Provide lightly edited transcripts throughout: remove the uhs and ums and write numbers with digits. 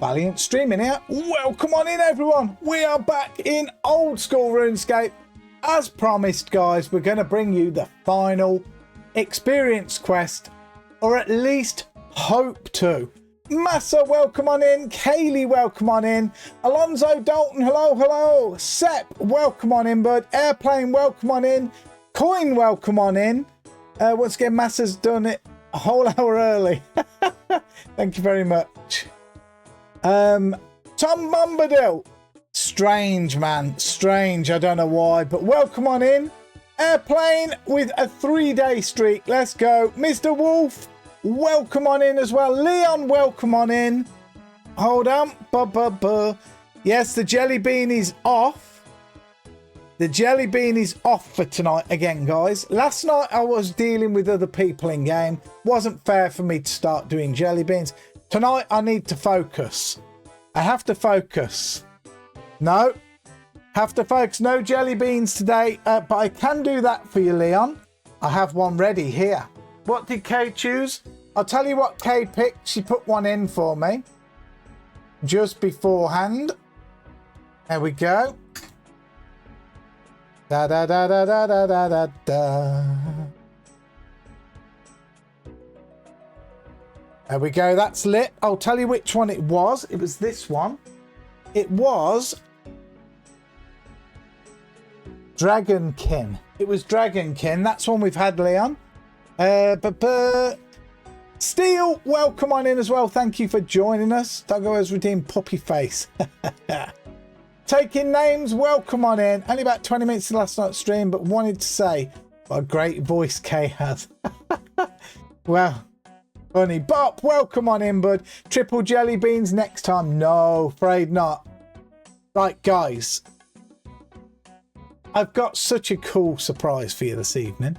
Valiant streaming here. Welcome on in, everyone. We are back in old school RuneScape. As promised, guys, we're going to bring you the final experience quest, or at least hope to. Massa, welcome on in. Kaylee, welcome on in. Alonzo Dalton, hello, hello. Sepp, welcome on in, bud. Airplane, welcome on in. Coin, welcome on in. Once again, Massa's done it a whole hour early. Thank you very much. Tom Bombadil. Strange, man. Strange. I don't know why, but welcome on in. Airplane with a 3-day streak. Let's go. Mr. Wolf, welcome on in as well. Leon, welcome on in. Hold on. Yes, the jelly bean is off. The jelly bean is off for tonight again, guys. Last night I was dealing with other people in game. Wasn't fair for me to start doing jelly beans. Tonight I need to focus. I have to focus. No. Have to focus. No jelly beans today. But I can do that for you, Leon. I have one ready here. What did Kay choose? I'll tell you what Kay picked. She put one in for me just beforehand. There we go. Da da da da da da da da da. There we go. That's lit. I'll tell you which one it was. It was this one. It was Dragonkin. It was Dragonkin. That's one we've had, Leon. Steel, welcome on in as well. Thank you for joining us. Doggo has redeemed Puppy Face. Taking names, welcome on in. Only about 20 minutes to last night's stream, but wanted to say what a great voice Kay has. Well, funny. Bop, welcome on in, bud. Triple jelly beans next time. No, afraid not. Right, guys. I've got such a cool surprise for you this evening.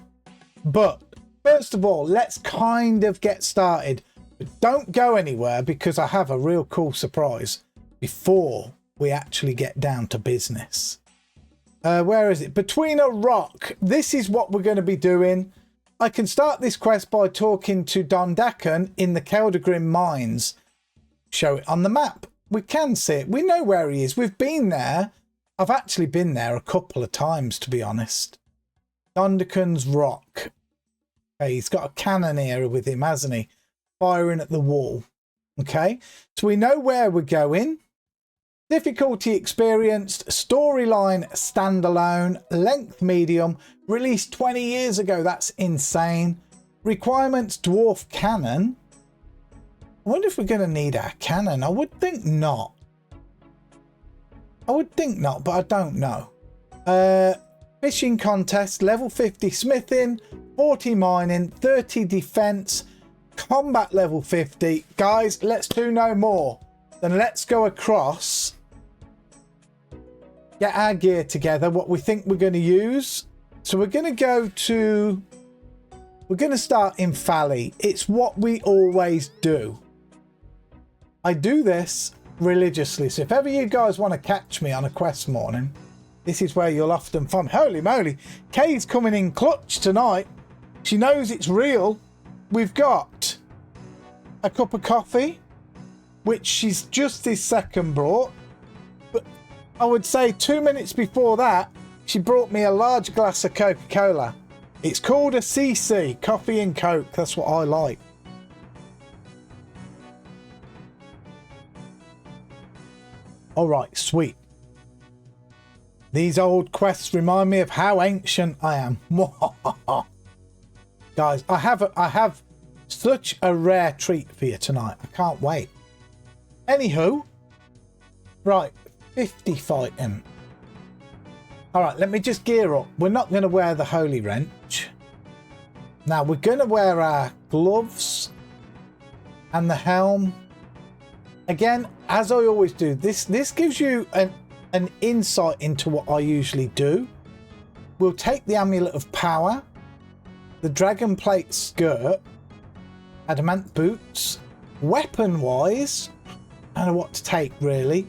But first of all, let's kind of get started. But don't go anywhere because I have a real cool surprise before we actually get down to business. Where is it? Between a Rock. This is what we're going to be doing. I can start this quest by talking to Dondakan in the Keldagrim mines. Show it on the map. We can see it. We know where he is. We've been there. I've actually been there a couple of times, to be honest. Dondakan's Rock. Okay, he's got a cannoneer with him, hasn't he? Firing at the wall. Okay, so we know where we're going. Difficulty experienced, storyline standalone, length medium, released 20 years ago. That's insane. Requirements dwarf cannon. I wonder if we're going to need our cannon. I would think not. I would think not, but I don't know. Fishing contest, level 50 smithing, 40 mining, 30 defense, combat level 50. Guys, let's do no more. Then let's go across, get our gear together, what we think we're going to use. So we're going to start in Fally. It's what we always do. I do this religiously. So if ever you guys want to catch me on a quest morning, this is where you'll often find. Holy moly, Kay's coming in clutch tonight. She knows it's real. We've got a cup of coffee, which she's just this second brought. But I would say 2 minutes before that, she brought me a large glass of Coca-Cola. It's called a CC, coffee and Coke. That's what I like. All right, sweet. These old quests remind me of how ancient I am. Guys, I have such a rare treat for you tonight. I can't wait. Anywho, right, 50 fighting. All right, let me just gear up. We're not going to wear the holy wrench. Now, we're going to wear our gloves and the helm. Again, as I always do, this gives you an insight into what I usually do. We'll take the amulet of power, the dragon plate skirt, adamant boots. Weapon wise, I don't know what to take really.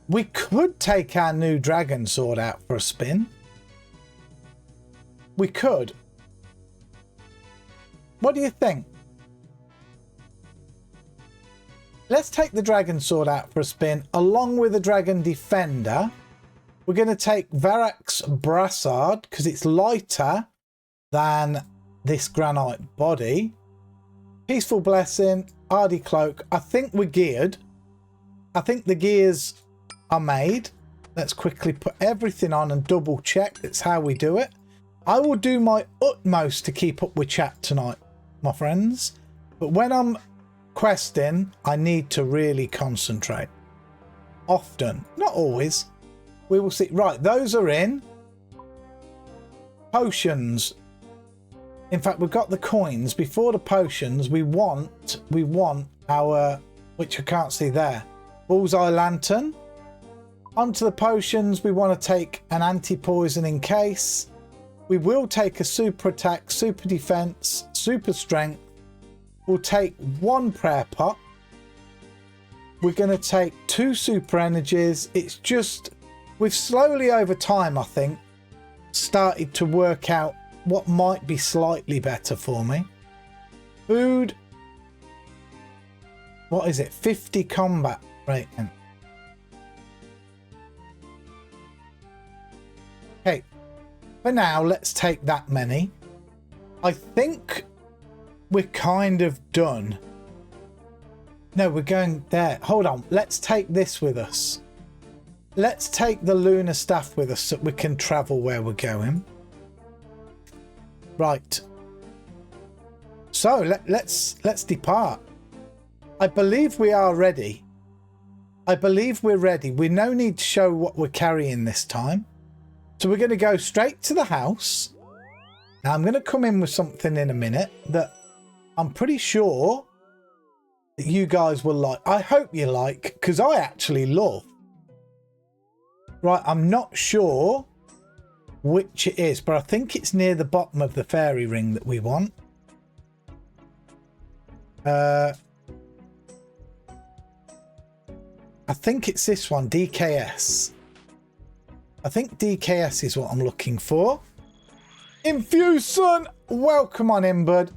We could take our new dragon sword out for a spin. We could. What do you think? Let's take the dragon sword out for a spin along with the dragon defender. We're going to take Varak's brassard because it's lighter than this granite body. Peaceful blessing, hardy cloak. I think we're geared. I think the gears are made. Let's quickly put everything on and double check. That's how we do it. I will do my utmost to keep up with chat tonight, my friends. But when I'm questing, I need to really concentrate. Often, not always. We will see. Right, those are in. Potions. In fact, we've got the coins. Before the potions, we want our, which I can't see there, bullseye lantern. Onto the potions, we want to take an anti-poison in case. We will take a super attack, super defense, super strength. We'll take one prayer pot. We're going to take 2 super energies. It's just, we've slowly over time, I think, started to work out what might be slightly better for me. Food. What is it? 50 combat rating. Okay. For now, let's take that many. I think we're kind of done. No, we're going there. Hold on. Let's take this with us. Let's take the lunar staff with us so we can travel where we're going. Right. So let's depart. I believe we are ready. I believe we're ready. We no need to show what we're carrying this time. So we're going to go straight to the house. Now I'm going to come in with something in a minute that I'm pretty sure that you guys will like. I hope you like, because I actually love. Right, I'm not sure which it is, but I think it's near the bottom of the fairy ring that we want. I think it's this one, DKS. I think DKS is what I'm looking for. Infuse, son! Welcome on in, bud.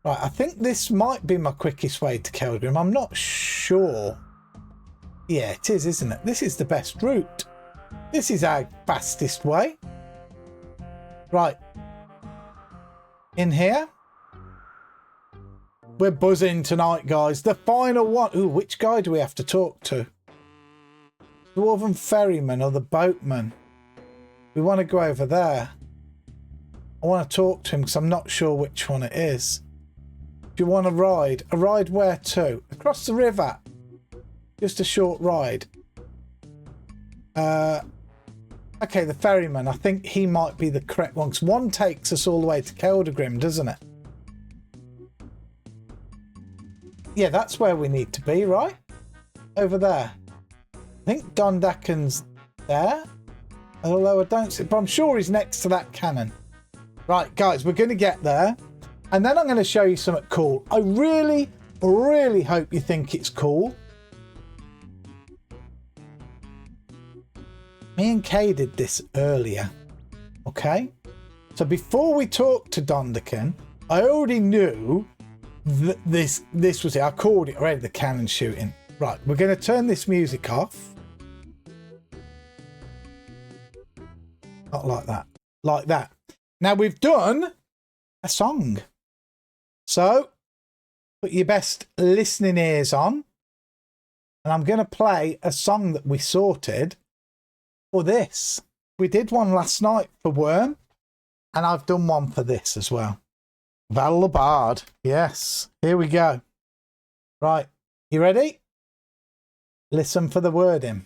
Right, I think this might be my quickest way to Keldrim. I'm not sure. Yeah, it is, isn't it? This is the best route. This is our fastest way. Right. In here. We're buzzing tonight, guys. The final one. Ooh, which guy do we have to talk to? Dwarven ferryman or the boatman? We want to go over there. I want to talk to him because I'm not sure which one it is. Do you want a ride? A ride where to? Across the river. Just a short ride. Okay, the ferryman. I think he might be the correct one. Because one takes us all the way to Keldagrim, doesn't it? Yeah, that's where we need to be, right? Over there. I think Dondaken's there. Although I don't see, but I'm sure he's next to that cannon. Right, guys, we're going to get there. And then I'm going to show you something cool. I really, really hope you think it's cool. Me and Kay did this earlier. Okay? So before we talked to Dondaken, I already knew that this was it. I called it already, the cannon shooting. Right, we're going to turn this music off. Not like that. Like that. Now we've done a song. So put your best listening ears on. And I'm going to play a song that we sorted for this. We did one last night for Worm. And I've done one for this as well. Val the Bard. Yes. Here we go. Right. You ready? Listen for the wording.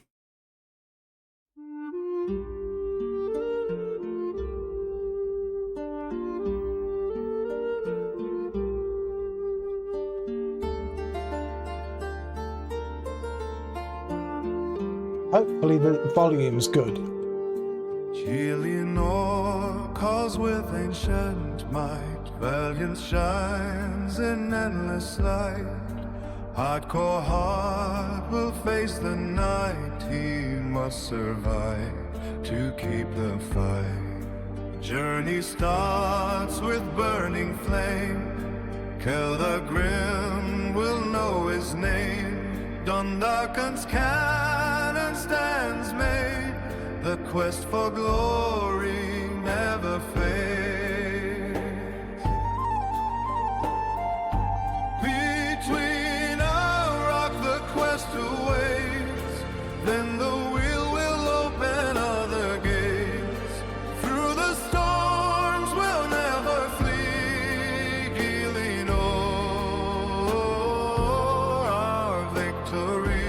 Hopefully the volume's good. Chilianor calls with ancient might, valiant shines in endless light. Hardcore heart will face the night, he must survive to keep the fight. Journey starts with burning flame, Keldagrim will know his name. Dondaken's cannon stands made, the quest for glory never fades. Between a rock the quest awaits, then the wheel will open other gates. Through the storms we'll never flee, healing o'er our victory.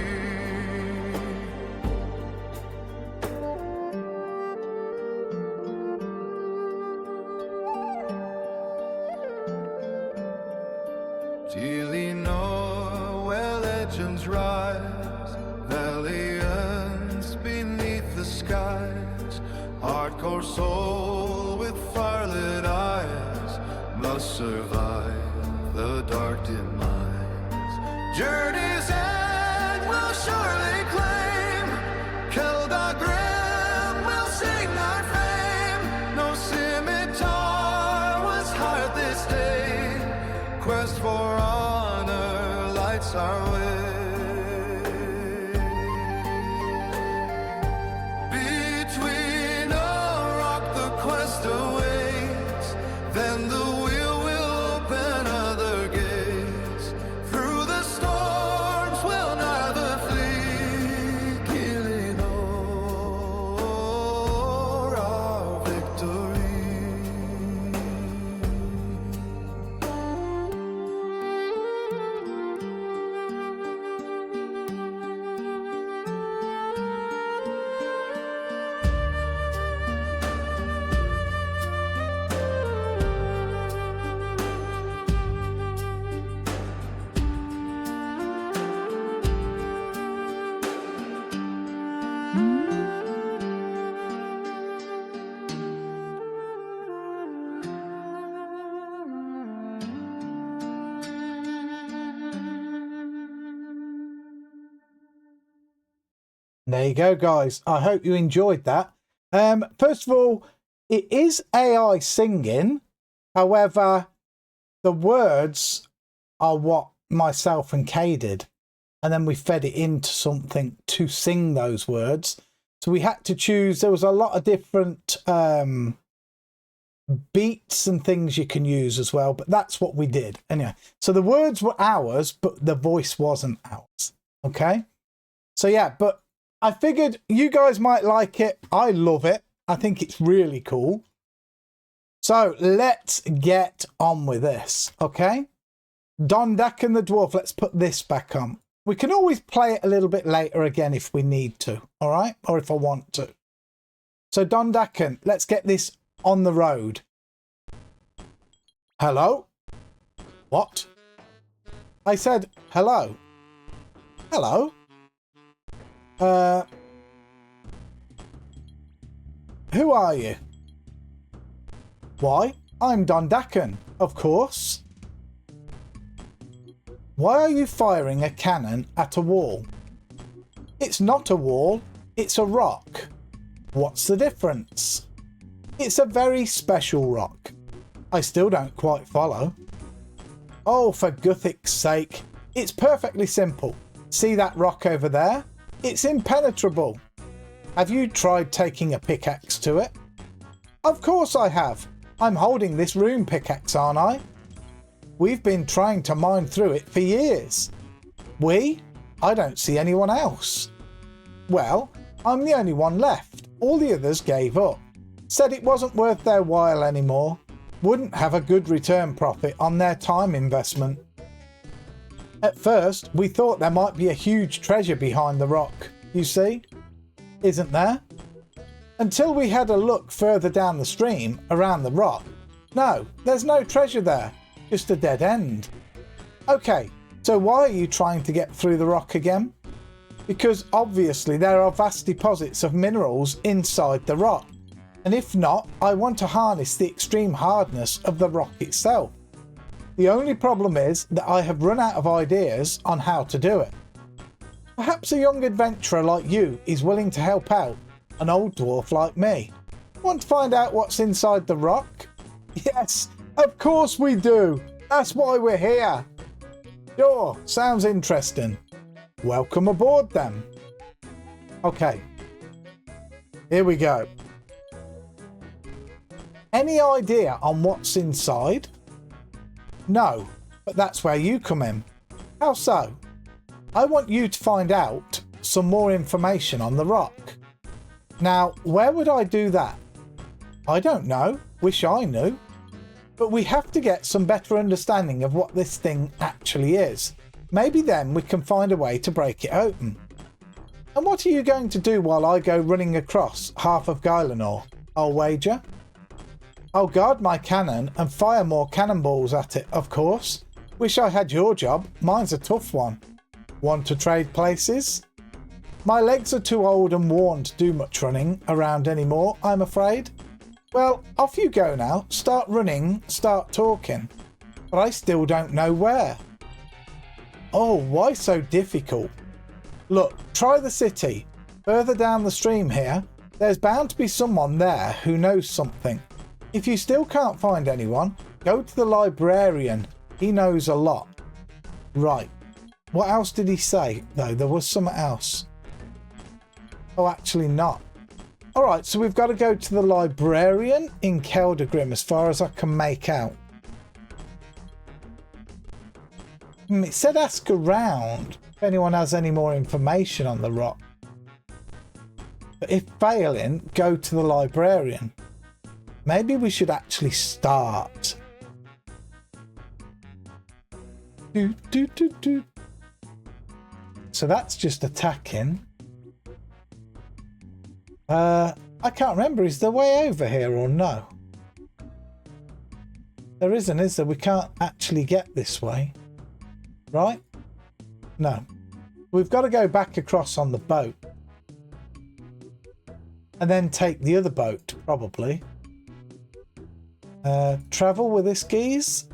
Chilianor, where legends rise, valiance beneath the skies. Hardcore soul with firelit eyes must survive the dark demise. Journey's end will surely claim, Keldagrim will sing our fame. No scimitar was hard this day, quest for honor lights our way. Between a rock the quest awaits, then the wheel will open other gates. Through the storms we'll neither flee, killing o'er our victory. There you go, guys. I hope you enjoyed that. First of all, it is AI singing. However, the words are what myself and Kay did. And then we fed it into something to sing those words. So we had to choose. There was a lot of different beats and things you can use as well. But that's what we did. Anyway, so the words were ours, but the voice wasn't ours. Okay? So yeah, but I figured you guys might like it. I love it. I think it's really cool. So let's get on with this, okay? Dondak and the Dwarf, let's put this back on. We can always play it a little bit later again if we need to, all right? Or if I want to. So Dondakan, let's get this on the road. Hello? What? I said hello. Hello? Who are you? Why, I'm Dondakan, of course. Why are you firing a cannon at a wall? It's not a wall, it's a rock. What's the difference? It's a very special rock. I still don't quite follow. Oh, for Guthic's sake. It's perfectly simple. See that rock over there? It's impenetrable. Have you tried taking a pickaxe to it? Of course I have. I'm holding this rune pickaxe, aren't I? We've been trying to mine through it for years. We? I don't see anyone else. Well, I'm the only one left. All the others gave up. Said it wasn't worth their while anymore. Wouldn't have a good return profit on their time investment. At first, we thought there might be a huge treasure behind the rock, you see? Isn't there? Until we had a look further down the stream, around the rock. No, there's no treasure there, just a dead end. Okay, so why are you trying to get through the rock again? Because obviously there are vast deposits of minerals inside the rock. And if not, I want to harness the extreme hardness of the rock itself. The only problem is that I have run out of ideas on how to do it. Perhaps a young adventurer like you is willing to help out an old dwarf like me. Want to find out what's inside the rock? Yes, of course we do. That's why we're here. Sure, sounds interesting. Welcome aboard then. Okay, here we go. Any idea on what's inside? No, but that's where you come in. How so? I want you to find out some more information on the rock. Now, where would I do that? I don't know. Wish I knew. But we have to get some better understanding of what this thing actually is. Maybe then we can find a way to break it open. And what are you going to do while I go running across half of Geilenor? I'll wager. I'll guard my cannon and fire more cannonballs at it, of course. Wish I had your job. Mine's a tough one. Want to trade places? My legs are too old and worn to do much running around anymore, I'm afraid. Well, off you go now. Start running, start talking. But I still don't know where. Oh, why so difficult? Look, try the city. Further down the stream here, there's bound to be someone there who knows something. If you still can't find anyone, go to the librarian. He knows a lot. Right. What else did he say, though? There was something else. Oh, actually not. Alright, so we've got to go to the librarian in Keldagrim as far as I can make out. It said ask around if anyone has any more information on the rock. But if failing, go to the librarian. Maybe we should actually start. So that's just attacking. I can't remember. Is there a way over here or no? There isn't, is there? We can't actually get this way. Right? No. We've got to go back across on the boat. And then take the other boat, probably. Travel with this geese?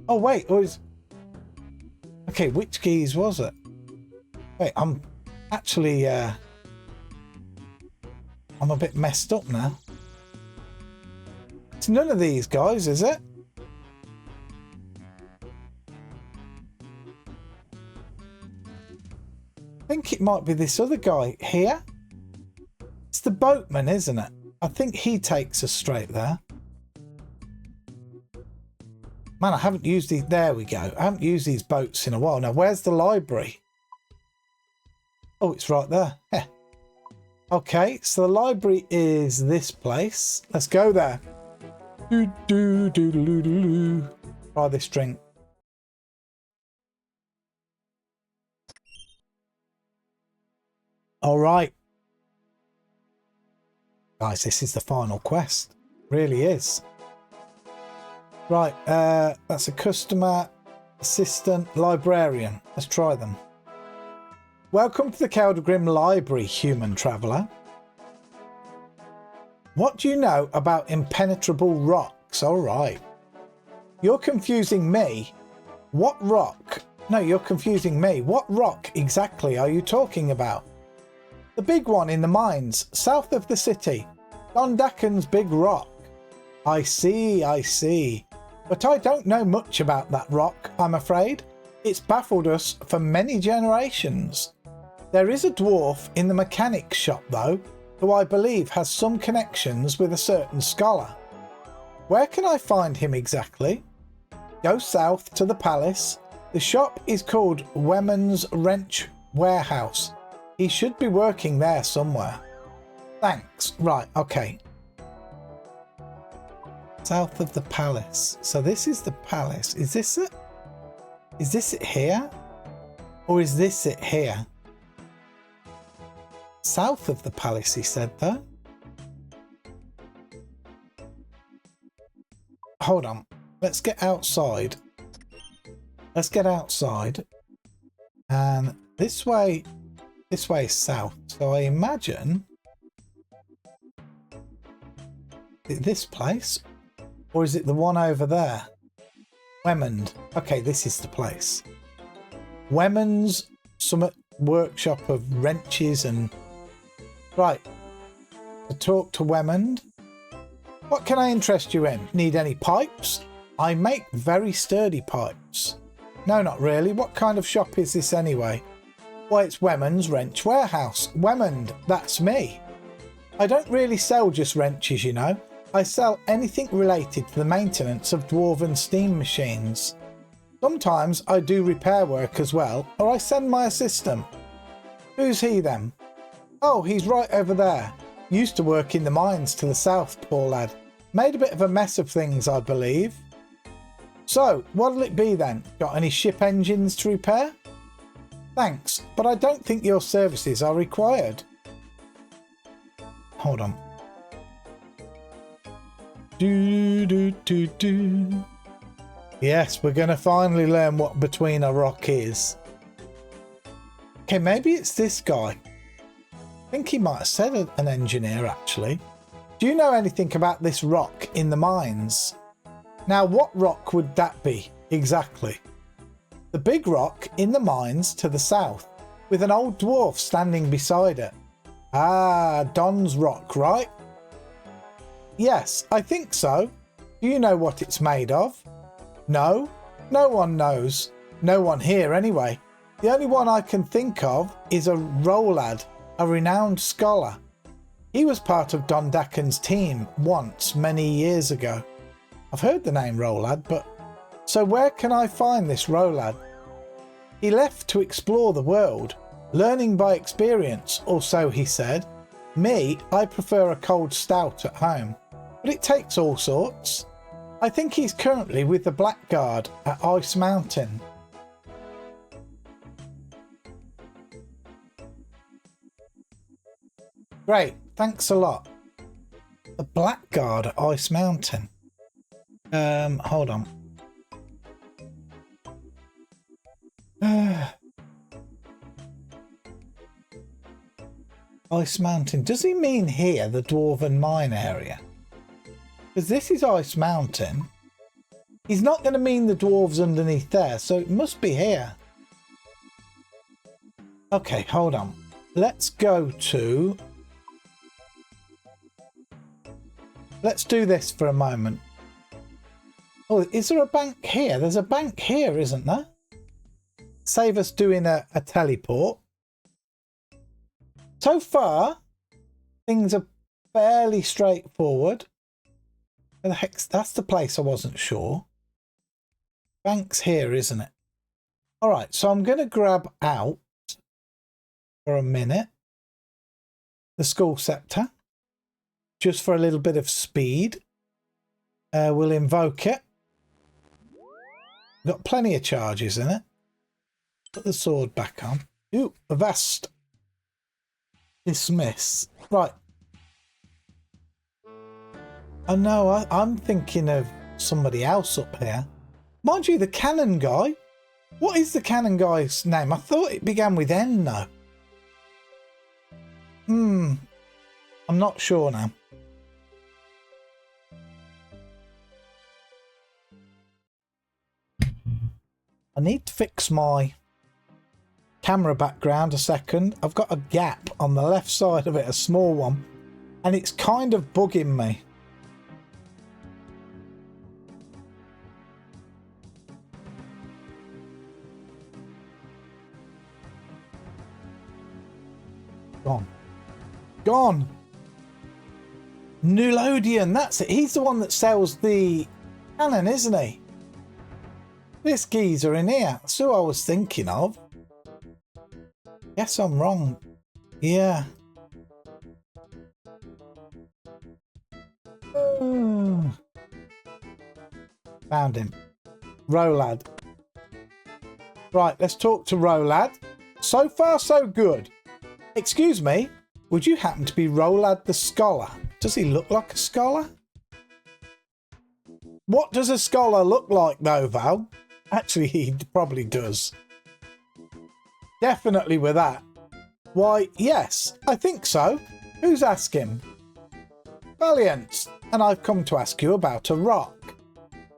Oh, wait. Okay, which geese was it? Wait, I'm actually... I'm a bit messed up now. It's none of these guys, is it? I think it might be this other guy here. It's the boatman, isn't it? I think he takes us straight there. Man, I haven't used these. There we go. I haven't used these boats in a while. Now, where's the library? Oh, it's right there. Heh. Okay, so the library is this place. Let's go there. Do, do, do, do, do, do. Try this drink. All right. Guys, this is the final quest. Really is. Right, that's a customer, assistant, librarian. Let's try them. Welcome to the Keldgrim Library, human traveller. What do you know about impenetrable rocks? All right. You're confusing me. What rock? No, you're confusing me. What rock exactly are you talking about? The big one in the mines, south of the city. Dondaken's big rock. I see, I see. But I don't know much about that rock, I'm afraid. It's baffled us for many generations. There is a dwarf in the mechanic's shop, though, who I believe has some connections with a certain scholar. Where can I find him exactly? Go south to the palace. The shop is called Wemon's Wrench Warehouse. He should be working there somewhere. Thanks. Right, okay. South of the palace. So this is the palace. Is this it? Is this it here? Or is this it here? South of the palace, he said, though. Hold on. Let's get outside. Let's get outside. And this way is south. So I imagine this place, or is it the one over there? Wemond. Okay, this is the place. Wemon's Summit workshop of wrenches and... Right. To talk to Wemond. What can I interest you in? Need any pipes? I make very sturdy pipes. No, not really. What kind of shop is this anyway? Well, it's Wemon's Wrench Warehouse. Wemond, that's me. I don't really sell just wrenches, you know. I sell anything related to the maintenance of dwarven steam machines. Sometimes I do repair work as well, or I send my assistant. Who's he then? Oh, he's right over there. Used to work in the mines to the south, poor lad. Made a bit of a mess of things, I believe. So, what'll it be then? Got any ship engines to repair? Thanks, but I don't think your services are required. Hold on. Do. Yes, we're going to finally learn what between a rock is. Okay, maybe it's this guy. I think he might have said an engineer, actually. Do you know anything about this rock in the mines? Now, what rock would that be, exactly? The big rock in the mines to the south, with an old dwarf standing beside it. Ah, Don's rock, right? Yes, I think so. Do you know what it's made of? No, no one knows. No one here, anyway. The only one I can think of is a Rolad, a renowned scholar. He was part of Dondaken's team once, many years ago. I've heard the name Rolad, but... So where can I find this Rolad? He left to explore the world, learning by experience, or so he said. Me, I prefer a cold stout at home, but it takes all sorts. I think he's currently with the Blackguard at Ice Mountain. Great, thanks a lot. The Blackguard at Ice Mountain. Hold on. Ice Mountain. Does he mean here, the Dwarven Mine area? Because this is Ice Mountain. He's not going to mean the dwarves underneath there, so it must be here. Okay, hold on. Let's go to... Let's do this for a moment. Oh, is there a bank here? There's a bank here, isn't there? Save us doing a teleport. So far, things are fairly straightforward. Where the heck, that's the place I wasn't sure. Bank's here, isn't it? All right, so I'm going to grab out for a minute the school scepter, just for a little bit of speed. We'll invoke it. Got plenty of charges in it. Put the sword back on. Ooh, avast. Dismiss. Right. Oh no, I'm thinking of somebody else up here. Mind you, the cannon guy. What is the cannon guy's name? I thought it began with N though. I'm not sure now. I need to fix my camera background a second. I've got a gap on the left side of it, a small one, and it's kind of bugging me. Gone. Gone. Nulodian, that's it. He's the one that sells the cannon, isn't he? This geezer in here. That's who I was thinking of. Guess I'm wrong. Yeah. Found him. Rolad. Right, let's talk to Rolad. So far, so good. Excuse me, would you happen to be Rolad the Scholar? Does he look like a scholar? What does a scholar look like though, Val? Actually, he probably does. Definitely with that. Why, yes, I think so. Who's asking? Valiant, and I've come to ask you about a rock.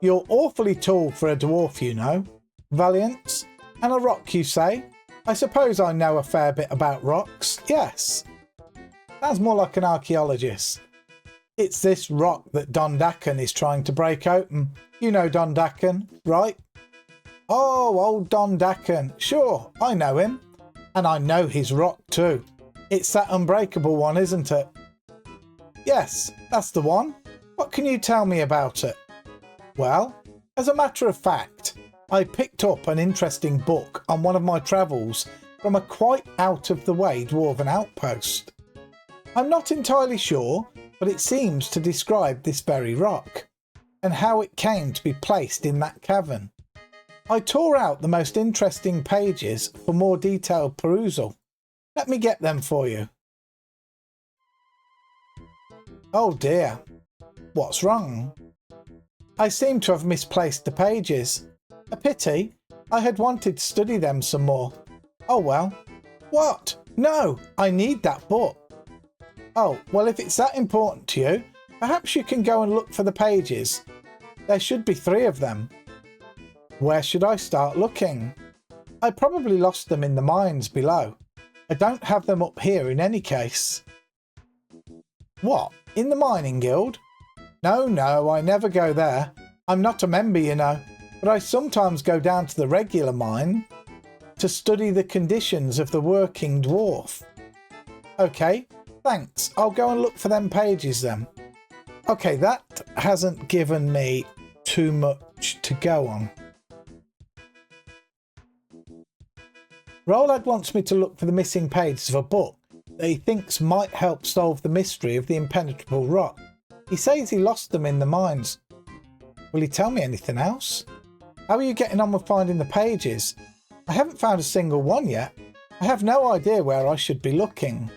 You're awfully tall for a dwarf, you know. Valiant, and a rock, you say? I suppose I know a fair bit about rocks. Yes. Sounds more like an archaeologist. It's this rock that Don Dakan is trying to break open. You know Don Dakan, right? Oh, old Don Dakan. Sure, I know him. And I know his rock too. It's that unbreakable one, isn't it? Yes, that's the one. What can you tell me about it? Well, as a matter of fact, I picked up an interesting book on one of my travels from a quite out-of-the-way dwarven outpost. I'm not entirely sure, but it seems to describe this very rock, and how it came to be placed in that cavern. I tore out the most interesting pages for more detailed perusal. Let me get them for you. Oh dear, what's wrong? I seem to have misplaced the pages. A pity. I had wanted to study them some more. Oh well. What? No, I need that book. Oh, well, if it's that important to you, perhaps you can go and look for the pages. There should be 3 of them. Where should I start looking? I probably lost them in the mines below. I don't have them up here in any case. What? In the mining guild? No, I never go there. I'm not a member, you know. But I sometimes go down to the regular mine to study the conditions of the working dwarf. Okay, thanks. I'll go and look for them pages then. Okay, that hasn't given me too much to go on. Rolad wants me to look for the missing pages of a book that he thinks might help solve the mystery of the impenetrable rock. He says he lost them in the mines. Will he tell me anything else? How are you getting on with finding the pages? I haven't found a single one yet. I have no idea where I should be looking.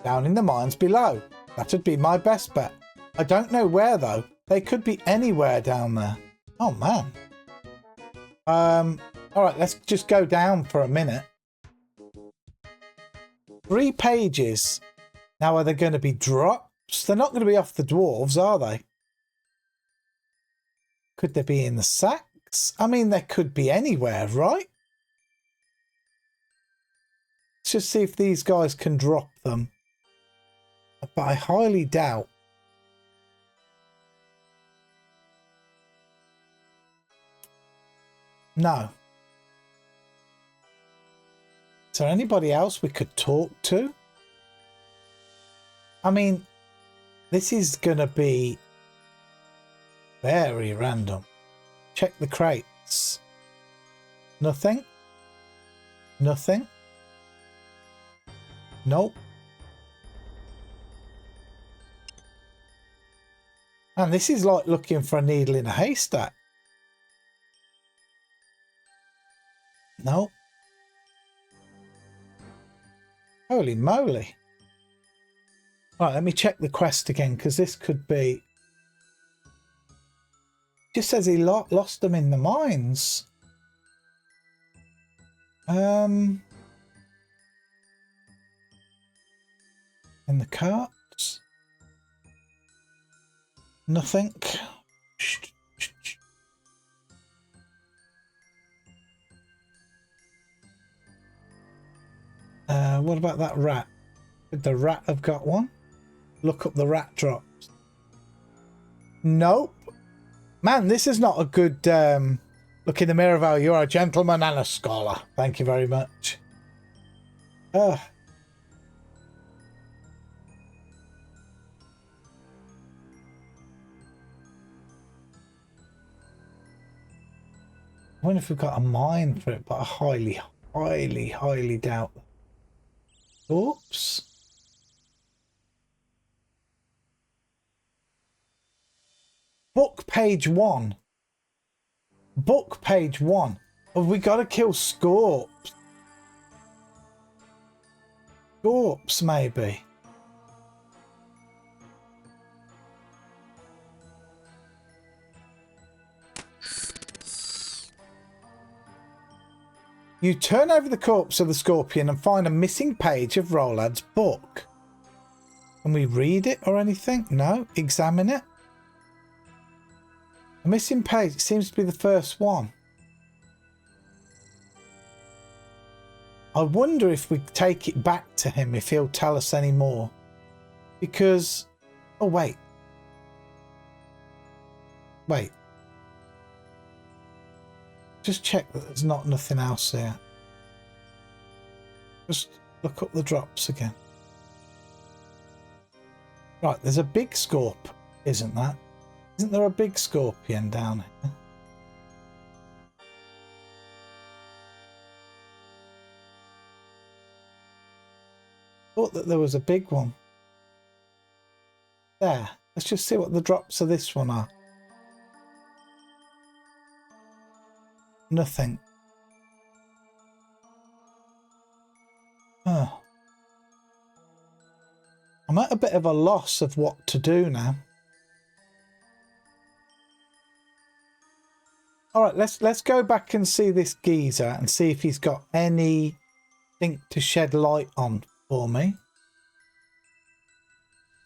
Down in the mines below. That'd be my best bet. I don't know where though. They could be anywhere down there. Oh man. Alright, let's just go down for a minute. 3 pages. Now are they going to be drops? They're not going to be off the dwarves, are they? Could they be in the sacks? I mean, they could be anywhere, right? Let's just see if these guys can drop them. But I highly doubt. No. Is there anybody else we could talk to? I mean, this is going to be very random. Check the crates. Nothing. Nothing. Nope. And this is like looking for a needle in a haystack. No. Holy moly. Right, let me check the quest again, because this could be... Just says he lost them in the mines. In the carts. Nothing. What about that rat? Could the rat have got one? Look up the rat drops. Nope. Man, this is not a good look in the mirror, Val. You are a gentleman and a scholar. Thank you very much. I wonder if we've got a mine for it, but I highly doubt. Oops. Book page 1. Book page 1. Have we got to kill Scorps? Scorps, maybe. You turn over the corpse of the scorpion and find a missing page of Roland's book. Can we read it or anything? No. Examine it. A missing page. It seems to be the first one. I wonder if we take it back to him, if he'll tell us any more. Because... Oh, wait. Wait. Just check that there's nothing else here. Just look up the drops again. Right, there's a big scorp, isn't that? Isn't there a big scorpion down here? Thought that there was a big one. There. Let's just see what the drops of this one are. Nothing. Oh. I'm at a bit of a loss of what to do now. Alright, let's go back and see this geezer and see if he's got anything to shed light on for me.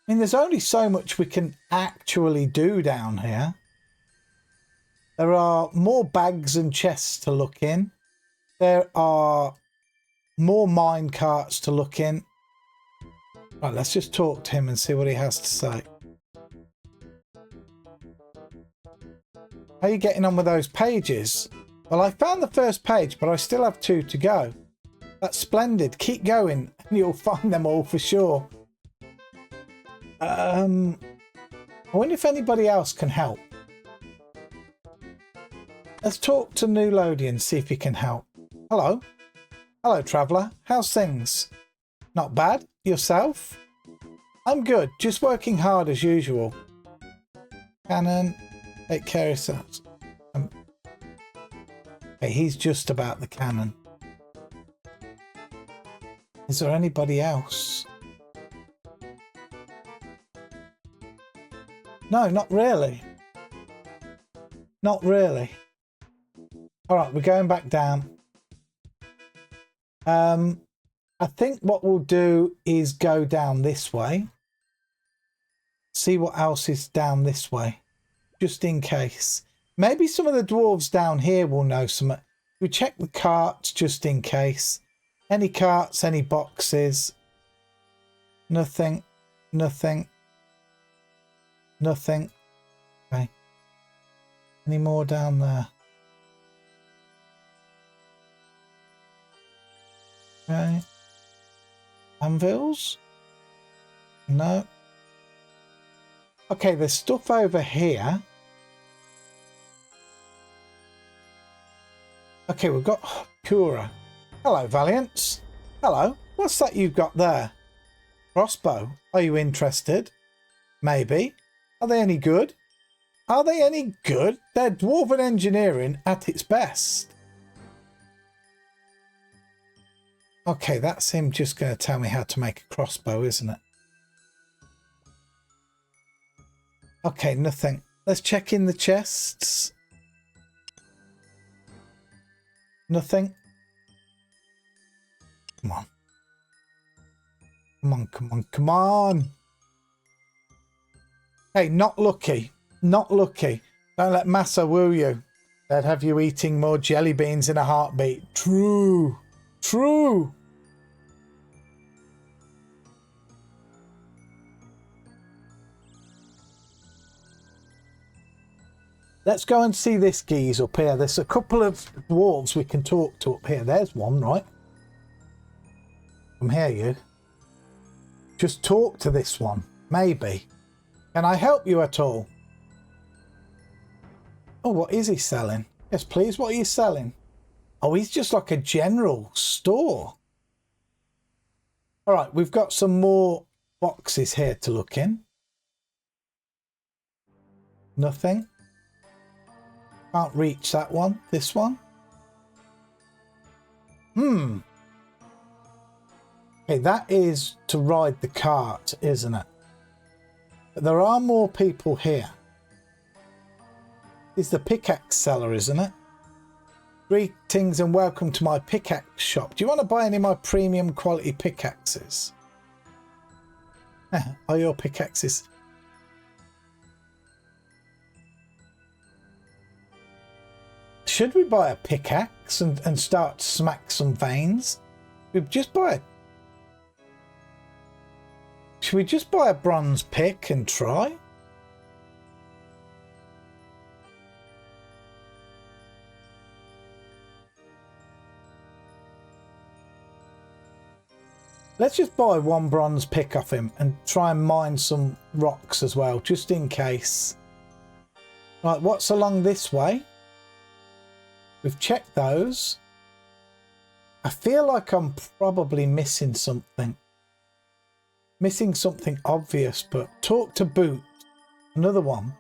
I mean, there's only so much we can actually do down here. There are more bags and chests to look in. There are more mine carts to look in. Right, let's just talk to him and see what he has to say. How are you getting on with those pages? Well, I found the first page, but I still have 2 to go. That's splendid. Keep going and you'll find them all for sure. I wonder if anybody else can help. Let's talk to New Lodian, see if he can help. Hello. Hello, traveller. How's things? Not bad. Yourself? I'm good. Just working hard as usual. Cannon. Take care of yourselves. Okay, he's just about the cannon. Is there anybody else? No, not really. Not really. All right, we're going back down. I think what we'll do is go down this way. See what else is down this way. Just in case. Maybe some of the dwarves down here will know some. We check the carts just in case. Any carts, any boxes. Nothing. Nothing. Nothing. Okay. Any more down there? Okay. Anvils? No. Okay, there's stuff over here. Okay, we've got Kura. Hello, Valiants. Hello. What's that you've got there? Crossbow. Are you interested? Maybe. Are they any good? Are they any good? They're dwarven engineering at its best. Okay, that's him just going to tell me how to make a crossbow, isn't it? Okay, nothing. Let's check in the chests. Nothing. Come on. Come on, come on, come on. Hey, not lucky. Not lucky. Don't let Massa woo you. They'd have you eating more jelly beans in a heartbeat. True. True. Let's go and see this geese up here. There's a couple of dwarves we can talk to up here. There's one, right? Come here, you. Just talk to this one. Maybe. Can I help you at all? Oh, what is he selling? Yes, please. What are you selling? Oh, he's just like a general store. All right, we've got some more boxes here to look in. Nothing. Can't reach that one. This one. Okay, that is to ride the cart, isn't it? But there are more people here. It's the pickaxe seller, isn't it? Greetings and welcome to my pickaxe shop. Do you want to buy any of my premium quality pickaxes? Are your pickaxes? Should we buy a pickaxe and start to smack some veins? Should we just buy a bronze pick and try? Let's just buy one bronze pick off him and try and mine some rocks as well, just in case. Right, what's along this way? We've checked those. I feel like I'm probably missing something. Missing something obvious, but talk to Boot. Another one.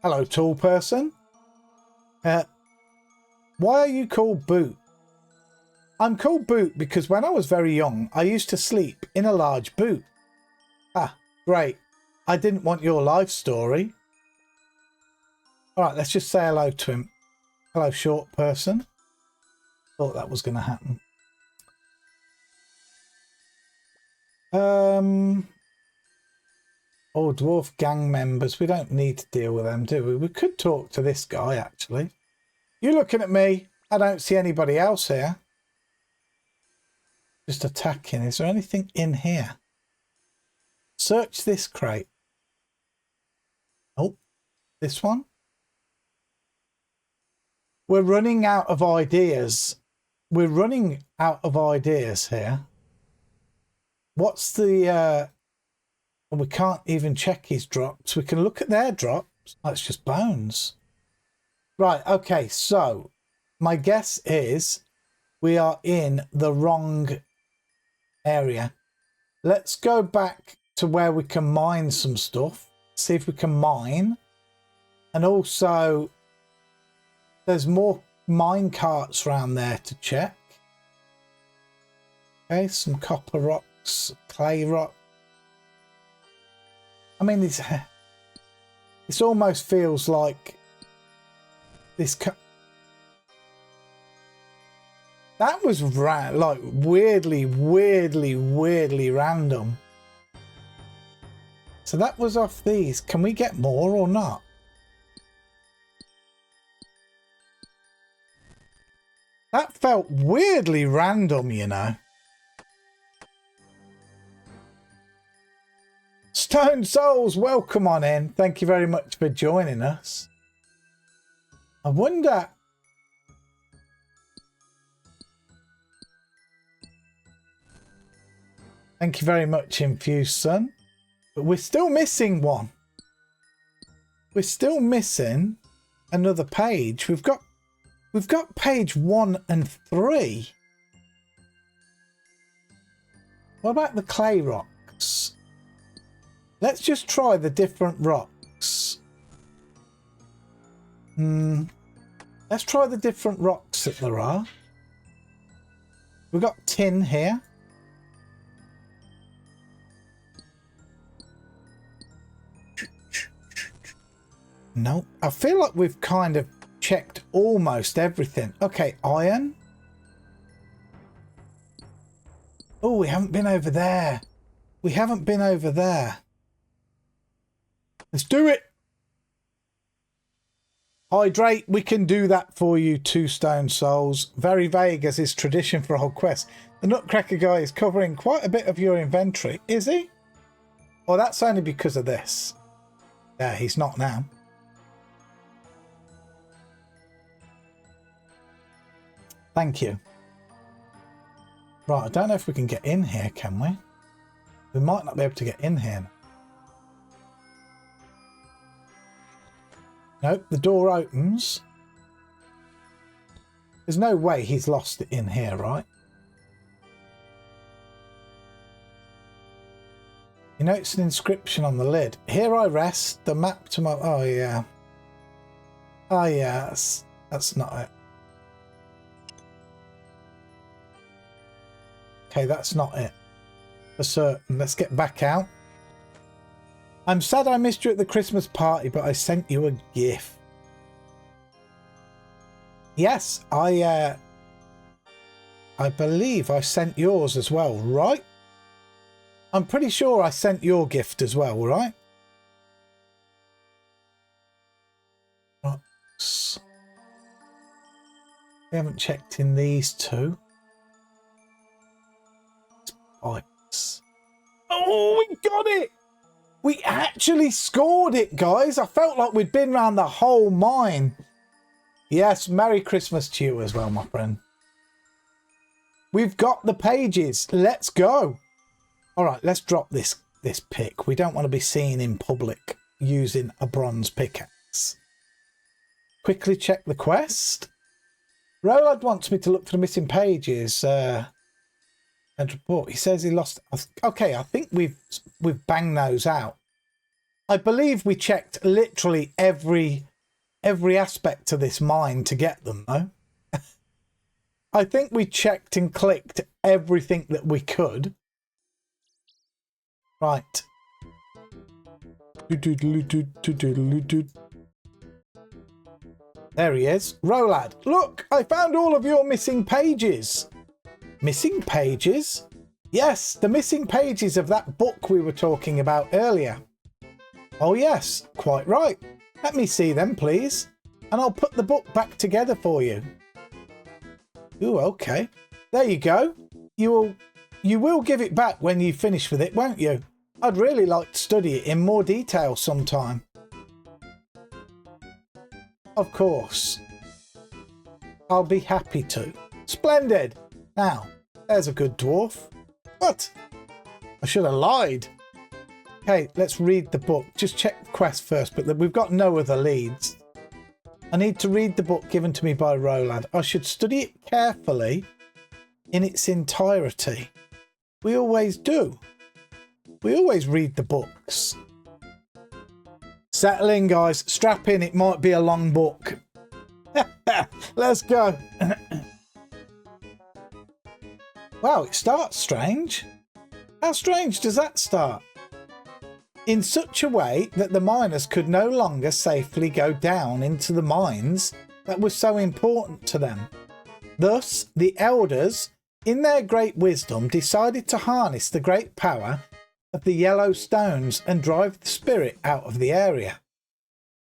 Hello, tall person. Why are you called Boot? I'm called Boot because when I was very young, I used to sleep in a large boot. Ah, great. I didn't want your life story. All right, let's just say hello to him. Hello, short person. Thought that was going to happen. Oh, dwarf gang members. We don't need to deal with them, do we? We could talk to this guy, actually. You looking at me? I don't see anybody else here. Just attacking. Is there anything in here? Search this crate. Oh, this one. We're running out of ideas. We're running out of ideas here. What's the... we can't even check his drops. We can look at their drops. Oh, it's just bones. Right, okay, so my guess is we are in the wrong area. Let's go back to where we can mine some stuff. See if we can mine. And also, there's more mine carts around there to check. Okay, some copper rocks, clay rock. I mean, this almost feels like this. That was like weirdly random. So that was off these. Can we get more or not? That felt weirdly random, you know. Stone Souls, welcome on in. Thank you very much for joining us. I wonder... Thank you very much, Infused Sun. But we're still missing one. We're still missing another page. We've got page 1 and 3. What about the clay rocks? Let's just try the different rocks. rocks. Let's try the different rocks that there are. We've got tin here. No, I feel like we've kind of checked almost everything. Okay, iron. Oh, we haven't been over there. We haven't been over there. Let's do it. Hydrate, we can do that for you, 2 stone souls. Very vague as is tradition for old quest. The Nutcracker guy is covering quite a bit of your inventory, is he? Well, that's only because of this. Yeah, he's not now. Thank you. Right, I don't know if we can get in here, can we? We might not be able to get in here. Nope, the door opens. There's no way he's lost it in here, right? You notice an inscription on the lid. Here I rest, the map to my... Oh, yeah. Oh, yeah, that's not it. Okay, that's not it. For certain. Let's get back out. I'm sad I missed you at the Christmas party, but I sent you a gift. Yes, I believe I sent yours as well, right? I'm pretty sure I sent your gift as well, right? Rocks. We haven't checked in these two. Spikes. Oh, we got it! We actually scored it, guys. I felt like we'd been around the whole mine. Yes, Merry Christmas to you as well, my friend. We've got the pages. Let's go. All right, let's drop this pick. We don't want to be seen in public using a bronze pickaxe. Quickly check the quest. Roland wants me to look for the missing pages and report. He says he lost. Okay, I think we've banged those out. I believe we checked literally every aspect of this mine to get them, though. I think we checked and clicked everything that we could. Right. There he is. Rolad, look, I found all of your missing pages. Missing pages? Yes, the missing pages of that book we were talking about earlier. Oh yes, quite right. Let me see them, please. And I'll put the book back together for you. Ooh, okay. There you go. You will give it back when you finish with it, won't you? I'd really like to study it in more detail sometime. Of course. I'll be happy to. Splendid. Now, there's a good dwarf. What? I should have lied. Okay, let's read the book. Just check the quest first, but we've got no other leads. I need to read the book given to me by Roland. I should study it carefully in its entirety. We always do. We always read the books. Settle in, guys. Strap in. It might be a long book. Let's go. Wow, it starts strange. How strange does that start? In such a way that the miners could no longer safely go down into the mines that was so important to them. Thus, the elders, in their great wisdom, decided to harness the great power of the yellow stones and drive the spirit out of the area.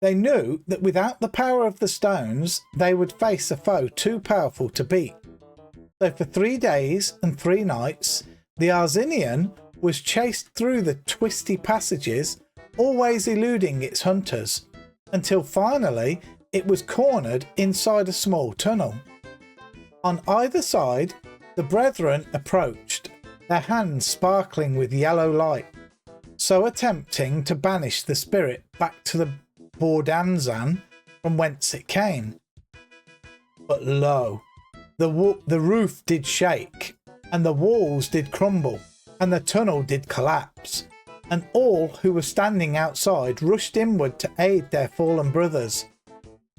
They knew that without the power of the stones, they would face a foe too powerful to beat. So for 3 days and 3 nights, the Arzinian was chased through the twisty passages, always eluding its hunters, until finally it was cornered inside a small tunnel. On either side, the brethren approached, their hands sparkling with yellow light, so attempting to banish the spirit back to the Bordanzan from whence it came. But lo, the roof did shake, and the walls did crumble, and the tunnel did collapse. and all who were standing outside rushed inward to aid their fallen brothers.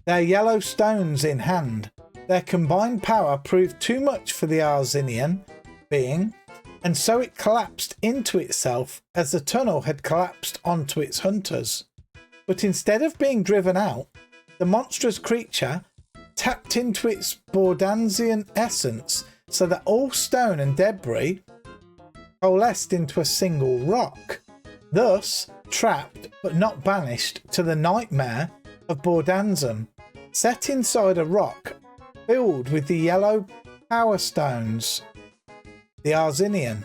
Their yellow stones in hand, their combined power proved too much for the Arsenian being, and so it collapsed into itself as the tunnel had collapsed onto its hunters. But instead of being driven out, the monstrous creature tapped into its Bordansian essence so that all stone and debris coalesced into a single rock, thus trapped but not banished to the nightmare of Bordanzum, set inside a rock filled with the yellow power stones. The Arsenian.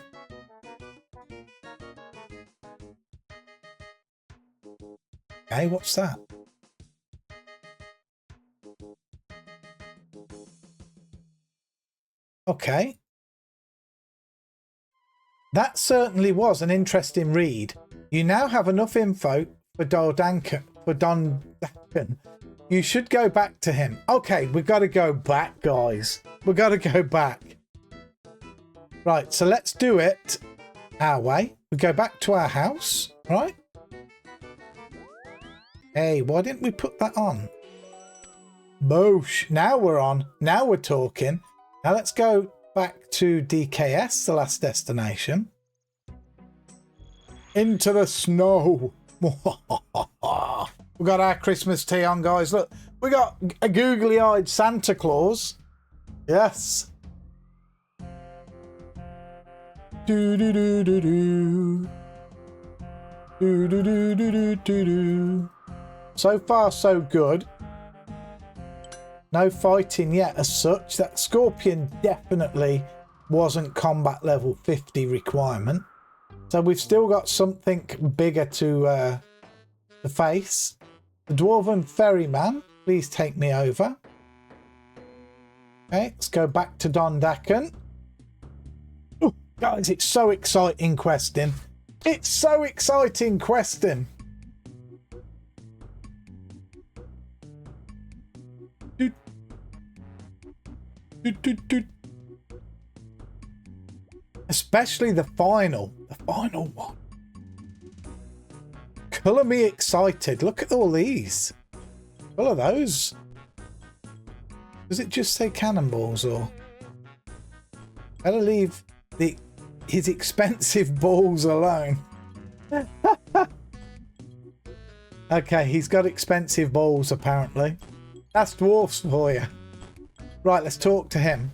Okay, what's that? Okay. That certainly was an interesting read. You now have enough info for Dondakan. You should go back to him. Okay, we've got to go back, guys. We've got to go back. Right, so let's do it our way. We go back to our house, right? Hey, why didn't we put that on? Boosh. Now we're on. Now we're talking. Now let's go back to DKS, the last destination. Into the snow. We got our Christmas tea on, guys. Look, we got a googly-eyed Santa Claus. Yes. Do do do do do. Do do do do do do do. So far, so good. No fighting yet as such. That Scorpion definitely wasn't combat level 50 requirement. So we've still got something bigger to face. The Dwarven Ferryman, please take me over. Okay, let's go back to Dondakan. Oh, guys, it's so exciting questing. It's so exciting questing. Especially the final one. Colour me excited. Look at all these. What are those? Does it just say cannonballs or? Better leave his expensive balls alone. Okay, he's got expensive balls apparently. That's dwarfs for you. Right, let's talk to him.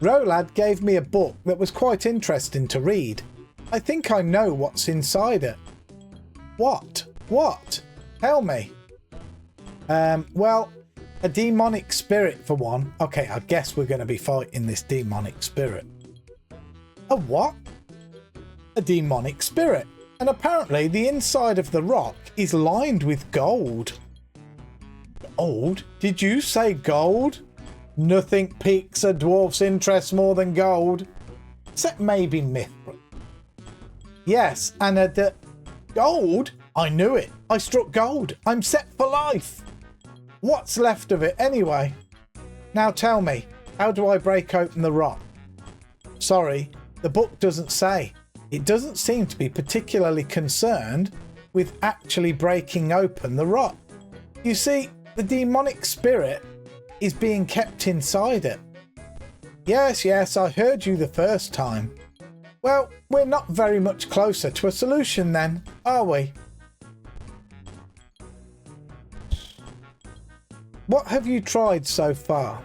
Rolad gave me a book that was quite interesting to read. I think I know what's inside it. What? What? Tell me. Well, a demonic spirit for one. Okay, I guess we're going to be fighting this demonic spirit. A what? A demonic spirit. And apparently the inside of the rock is lined with gold. Gold? Did you say gold? Nothing piques a dwarf's interest more than gold. Except maybe mithril. Yes, and gold? I knew it. I struck gold. I'm set for life. What's left of it anyway? Now tell me, how do I break open the rock? Sorry, the book doesn't say. It doesn't seem to be particularly concerned with actually breaking open the rock. You see, the demonic spirit is being kept inside it. Yes, I heard you the first time. Well, we're not very much closer to a solution then, are we? What have you tried so far?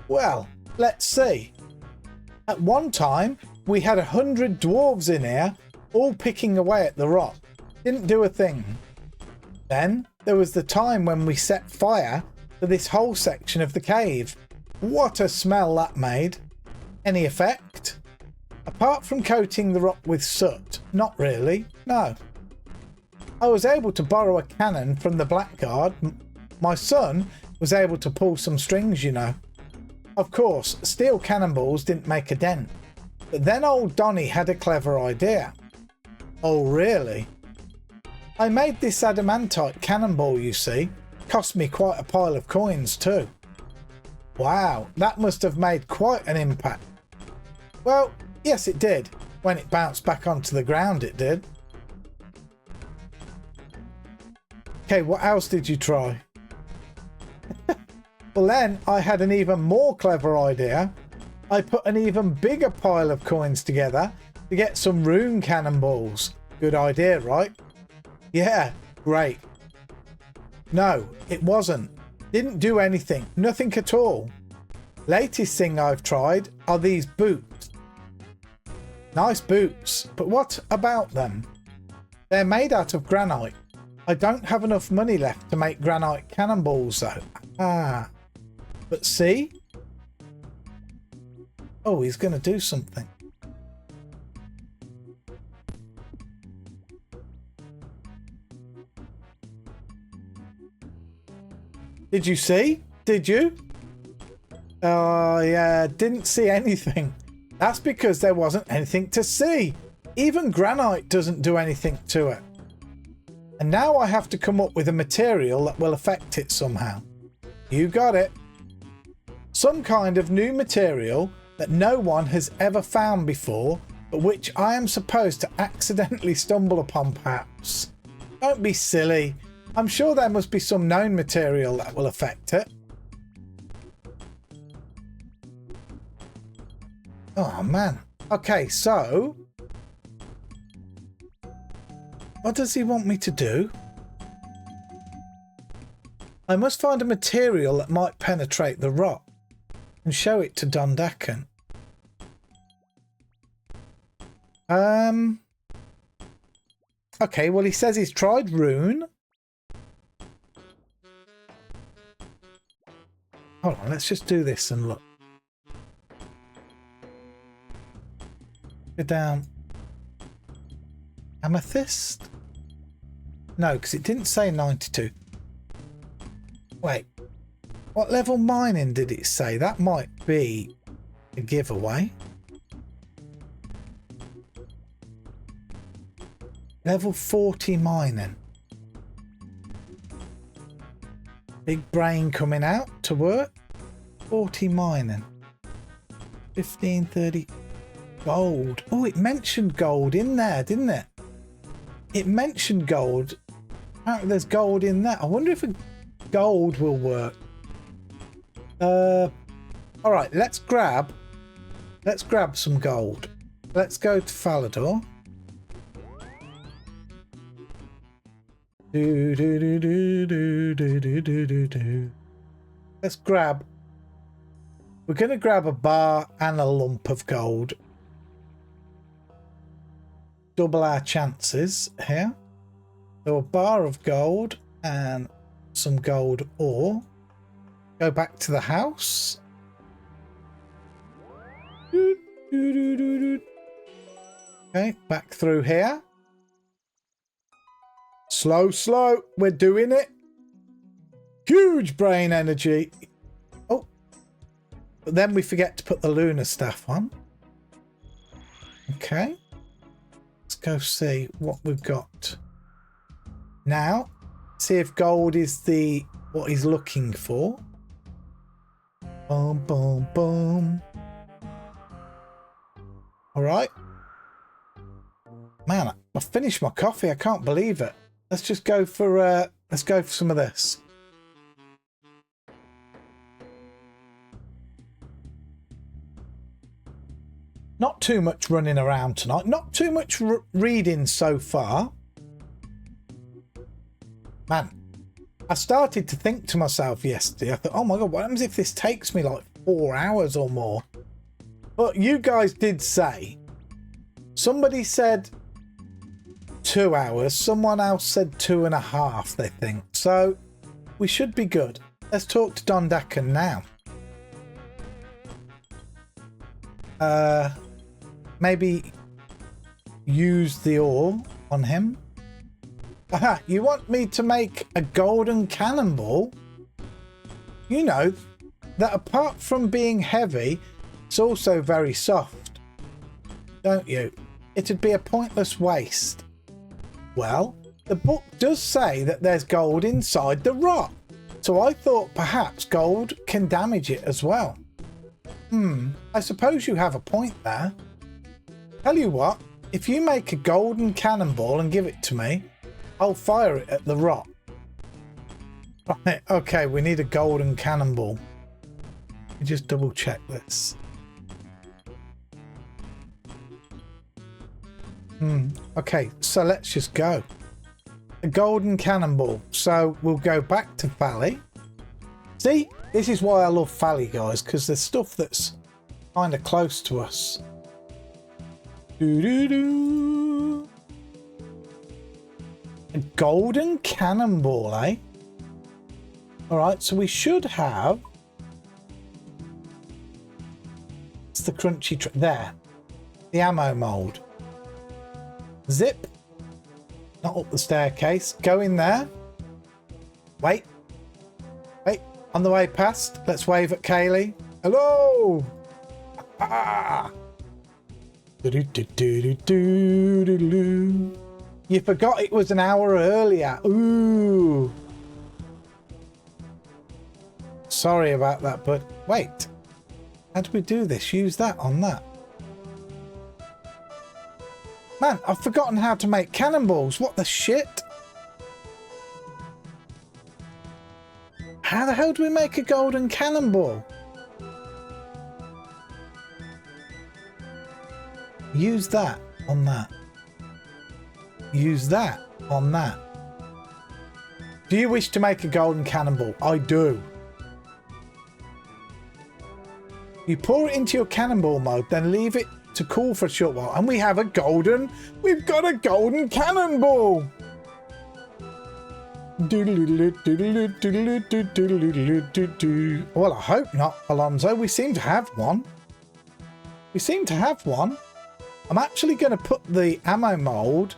Well, let's see. At one time, we had 100 dwarves in here, all picking away at the rock. Didn't do a thing. Then, there was the time when we set fire to this whole section of the cave. What a smell that made. Any effect? Apart from coating the rock with soot, not really, no. I was able to borrow a cannon from the Blackguard. My son was able to pull some strings, you know. Of course, steel cannonballs didn't make a dent. But then old Donny had a clever idea. Oh, really? I made this adamantite cannonball, you see. Cost me quite a pile of coins too. Wow, that must have made quite an impact. Well, yes it did. When it bounced back onto the ground, it did. Okay, what else did you try? Well, then I had an even more clever idea. I put an even bigger pile of coins together to get some rune cannonballs. Good idea, right? Yeah, great. No, it wasn't. Didn't do anything. Nothing at all. Latest thing I've tried are these boots. Nice boots, but what about them? They're made out of granite. I don't have enough money left to make granite cannonballs though. Ah. But see? Oh, he's going to do something. Did you see? Did you? Oh, yeah, didn't see anything. That's because there wasn't anything to see. Even granite doesn't do anything to it. And now I have to come up with a material that will affect it somehow. You got it. Some kind of new material that no one has ever found before, but which I am supposed to accidentally stumble upon perhaps. Don't be silly. I'm sure there must be some known material that will affect it. Oh man. Okay, so what does he want me to do? I must find a material that might penetrate the rock and show it to Dondakan. Okay, well he says he's tried rune. Hold on, let's just do this and look. Go down. Amethyst? No, because it didn't say 92. Wait. What level mining did it say? That might be a giveaway. Level 40 mining. Big brain coming out to work. 40 mining. 1530 gold. Oh, it mentioned gold in there, didn't it? It mentioned gold. Apparently there's gold in that. I wonder if a gold will work. All right, let's grab some gold. Let's go to Falador. Let's grab. We're going to grab a bar and a lump of gold. Double our chances here. So a bar of gold and some gold ore. Go back to the house. Okay, back through here. Slow, slow. We're doing it. Huge brain energy. Oh. But then we forget to put the lunar staff on. Okay. Let's go see what we've got. Now, see if gold is what he's looking for. Boom, boom, boom. All right. Man, I finished my coffee. I can't believe it. Let's just go for some of this. Not too much running around tonight. Not too much reading so far. Man, I started to think to myself yesterday. I thought, oh my God, what happens if this takes me like 4 hours or more? But you guys did say. Somebody said 2 hours. Someone else said 2.5, they think. So we should be good. Let's talk to Dondakan now. Maybe use the ore on him. Aha, you want me to make a golden cannonball? You know that apart from being heavy, it's also very soft, don't you? It'd be a pointless waste. Well, the book does say that there's gold inside the rock, so I thought perhaps gold can damage it as well. I suppose you have a point there. Tell you what, if you make a golden cannonball and give it to me, I'll fire it at the rock. Right, okay, we need a golden cannonball. Let me just double check this. Okay, so let's just go. A golden cannonball. So we'll go back to Valley. See, this is why I love Valley, guys, because there's stuff that's kind of close to us. Doo-doo-doo. A golden cannonball, eh? Alright, so we should have... It's the crunchy... There. The ammo mold. Zip. Not up the staircase. Go in there. Wait. Wait. On the way past, let's wave at Kaylee. Hello! Ah! You forgot it was an hour earlier. Ooh. Sorry about that, but wait. How do we do this? Use that on that. Man, I've forgotten how to make cannonballs. What the shit? How the hell do we make a golden cannonball? Use that on that. Use that on that. Do you wish to make a golden cannonball? I do. You pour it into your cannonball mode, then leave it to cool for a short while, and we have a golden... We've got a golden cannonball! Well, I hope not, Alonso. We seem to have one. We seem to have one. I'm actually going to put the ammo mold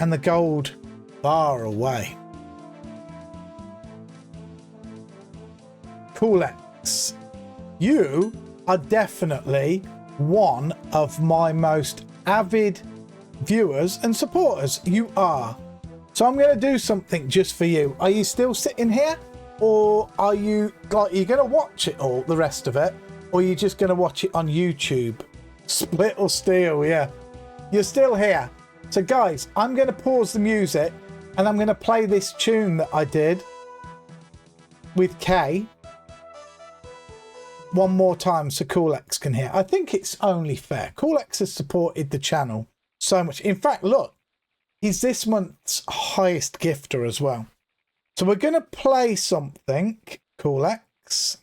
and the gold bar away. Coolx, you are definitely one of my most avid viewers and supporters. You are. So I'm going to do something just for you. Are you still sitting here, or are you like, you're going to watch it all, the rest of it, or are you just going to watch it on YouTube? Split or steal, yeah. You're still here. So guys, I'm going to pause the music and I'm going to play this tune that I did with Kay one more time so Coolx can hear. I think it's only fair. Coolx has supported the channel so much. In fact, look, he's this month's highest gifter as well. So we're going to play something, Coolx.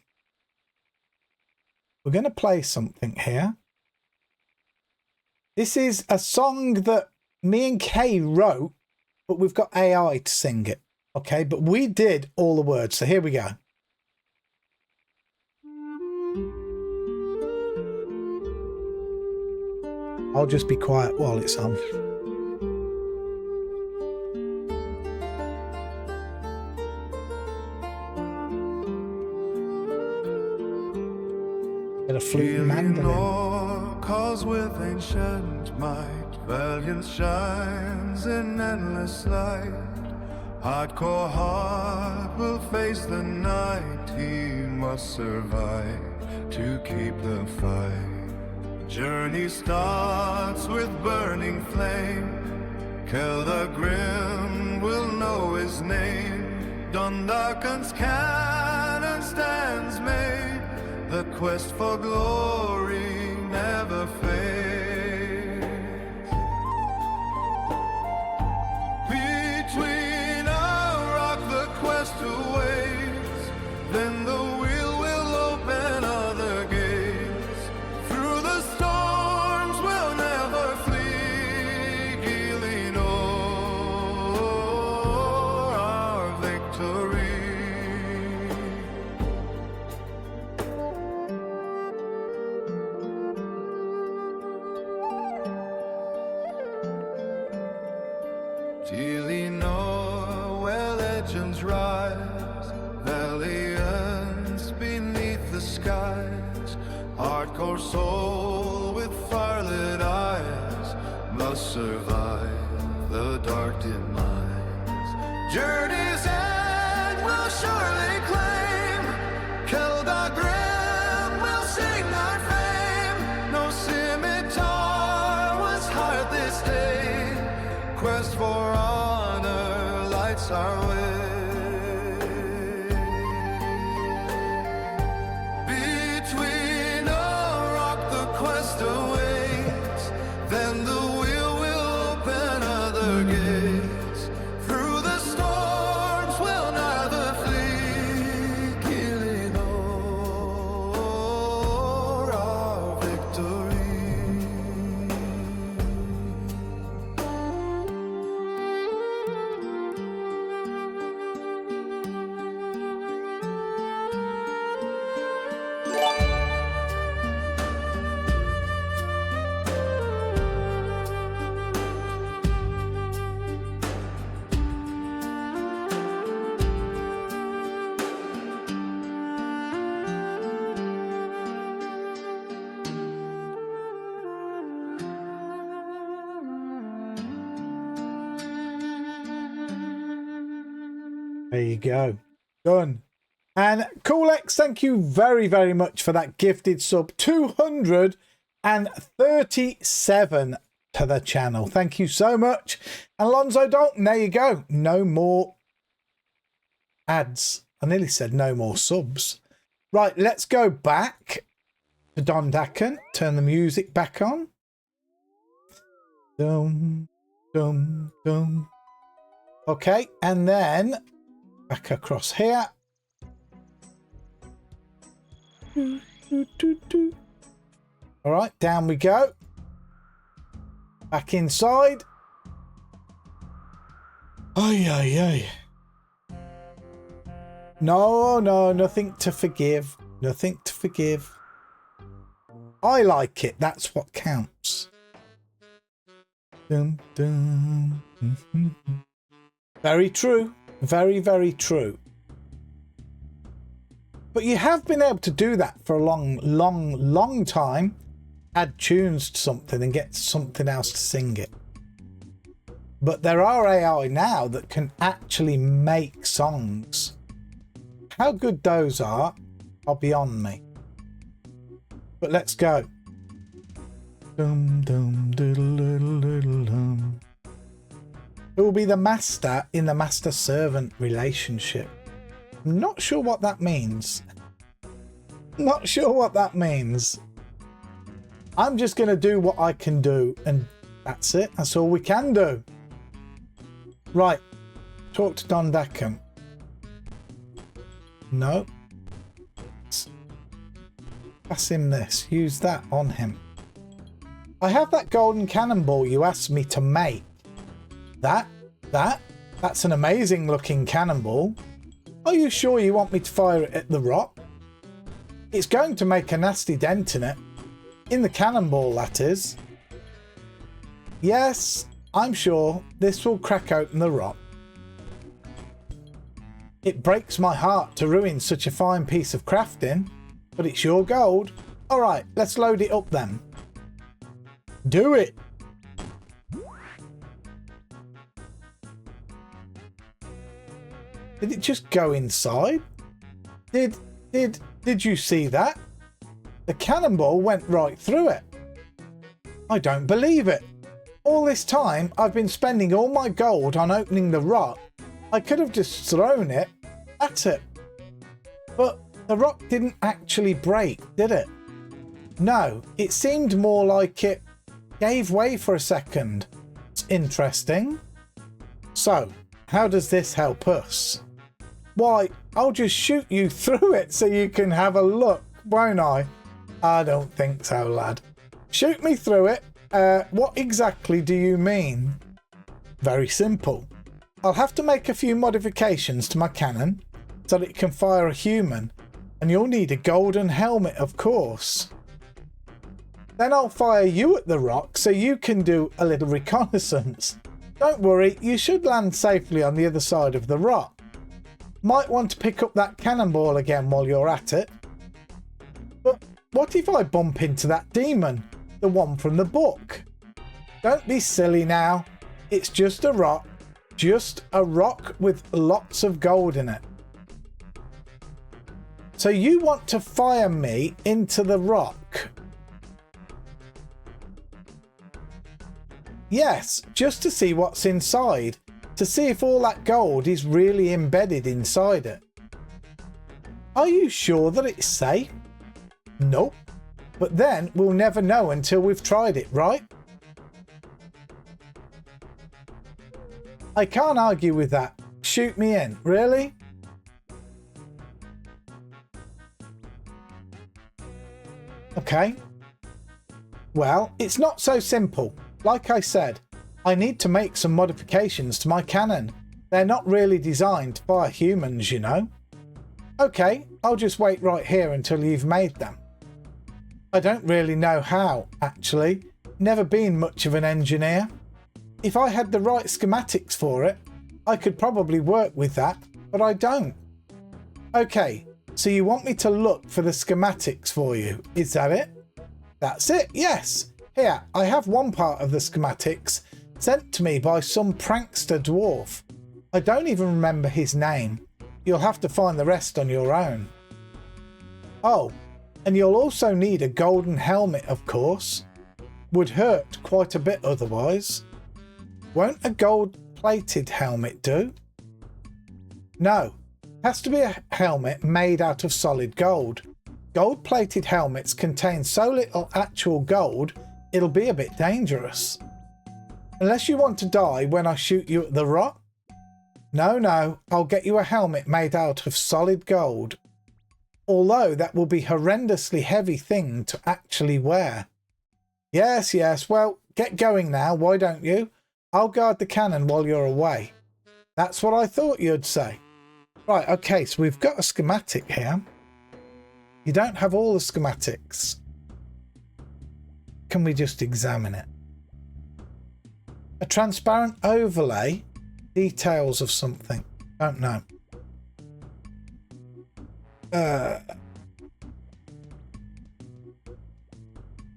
We're going to play something here. This is a song that me and Kay wrote, but we've got AI to sing it. Okay, but we did all the words. So here we go. I'll just be quiet while it's on. Get a flute and mandolin. Cause with ancient might, valiance shines in endless light. Hardcore heart will face the night. He must survive to keep the fight. Journey starts with burning flame. Kel the Grim will know his name. Dawn darkens, cannon stands made. The quest for glory never fades. Between a rock the quest awaits, then the wheel will open other gates. Through the storms we'll never flee, healing o'er our victory. Know where legends rise, valiance beneath the skies. Hardcore soul with firelit eyes must survive the dark demise. Journey's end will surely claim. Kill the Grim will sing our fame. No scimitar was our way. Between a rock, the quest awaits, then the wheel will open other gates. Through the storms we'll neither flee, killing o'er our victory. There you go. Done. And Coolx, thank you very, very much for that gifted sub. 237 to the channel. Thank you so much. And Alonzo Dalton, there you go. No more ads. I nearly said no more subs. Right, let's go back to Don Dacken. Turn the music back on. Dum, dum, dum. Okay, and then back across here. All right, down we go. Back inside. Ay, ay, ay. No, nothing to forgive. Nothing to forgive. I like it. That's what counts. Dum, dum. Very true. Very, very true. But you have been able to do that for a long time. Add tunes to something and get something else to sing it. But there are AI now that can actually make songs. How good those are beyond me. But let's go. Dum, dum, diddle, diddle, diddle, dum. Who will be the master in the master-servant relationship? I'm not sure what that means. Not sure what that means. I'm just going to do what I can do, and that's it. That's all we can do. Right. Talk to Don Dacken. No. Pass him this. Use that on him. I have that golden cannonball you asked me to make. That's an amazing looking cannonball. Are you sure you want me to fire it at the rock? It's going to make a nasty dent in it. In the cannonball, that is. Yes, I'm sure this will crack open the rock. It breaks my heart to ruin such a fine piece of crafting, but it's your gold. All right, let's load it up then. Do it. Did it just go inside? Did you see that? The cannonball went right through it. I don't believe it. All this time I've been spending all my gold on opening the rock. I could have just thrown it at it. But the rock didn't actually break, did it? No, it seemed more like it gave way for a second. It's interesting. So, how does this help us? Why, I'll just shoot you through it so you can have a look, won't I? I don't think so, lad. Shoot me through it. What exactly do you mean? Very simple. I'll have to make a few modifications to my cannon so that it can fire a human, and you'll need a golden helmet, of course. Then I'll fire you at the rock so you can do a little reconnaissance. Don't worry, you should land safely on the other side of the rock. Might want to pick up that cannonball again while you're at it. But what if I bump into that demon, the one from the book? Don't be silly now. It's just a rock. Just a rock with lots of gold in it. So you want to fire me into the rock? Yes, just to see what's inside. to see if all that gold is really embedded inside it. Are you sure that it's safe? Nope. But then we'll never know until we've tried it, right? I can't argue with that. Shoot me in. Really? Okay. Well, it's not so simple. Like I said, I need to make some modifications to my cannon. They're not really designed to fire humans, you know. Okay, I'll just wait right here until you've made them. I don't really know how, actually. Never been much of an engineer. If I had the right schematics for it, I could probably work with that, but I don't. Okay, so you want me to look for the schematics for you, is that it? That's it, yes. Here, I have one part of the schematics sent to me by some prankster dwarf. I don't even remember his name. You'll have to find the rest on your own. Oh, and you'll also need a golden helmet, of course. Would hurt quite a bit otherwise. Won't a gold-plated helmet do? No, has to be a helmet made out of solid gold. Gold-plated helmets contain so little actual gold, it'll be a bit dangerous. Unless you want to die when I shoot you at the rock? No, I'll get you a helmet made out of solid gold. Although that will be a horrendously heavy thing to actually wear. Yes, well, get going now, why don't you? I'll guard the cannon while you're away. That's what I thought you'd say. Right, okay, so we've got a schematic here. You don't have all the schematics. Can we just examine it? A transparent overlay, details of something. Don't know.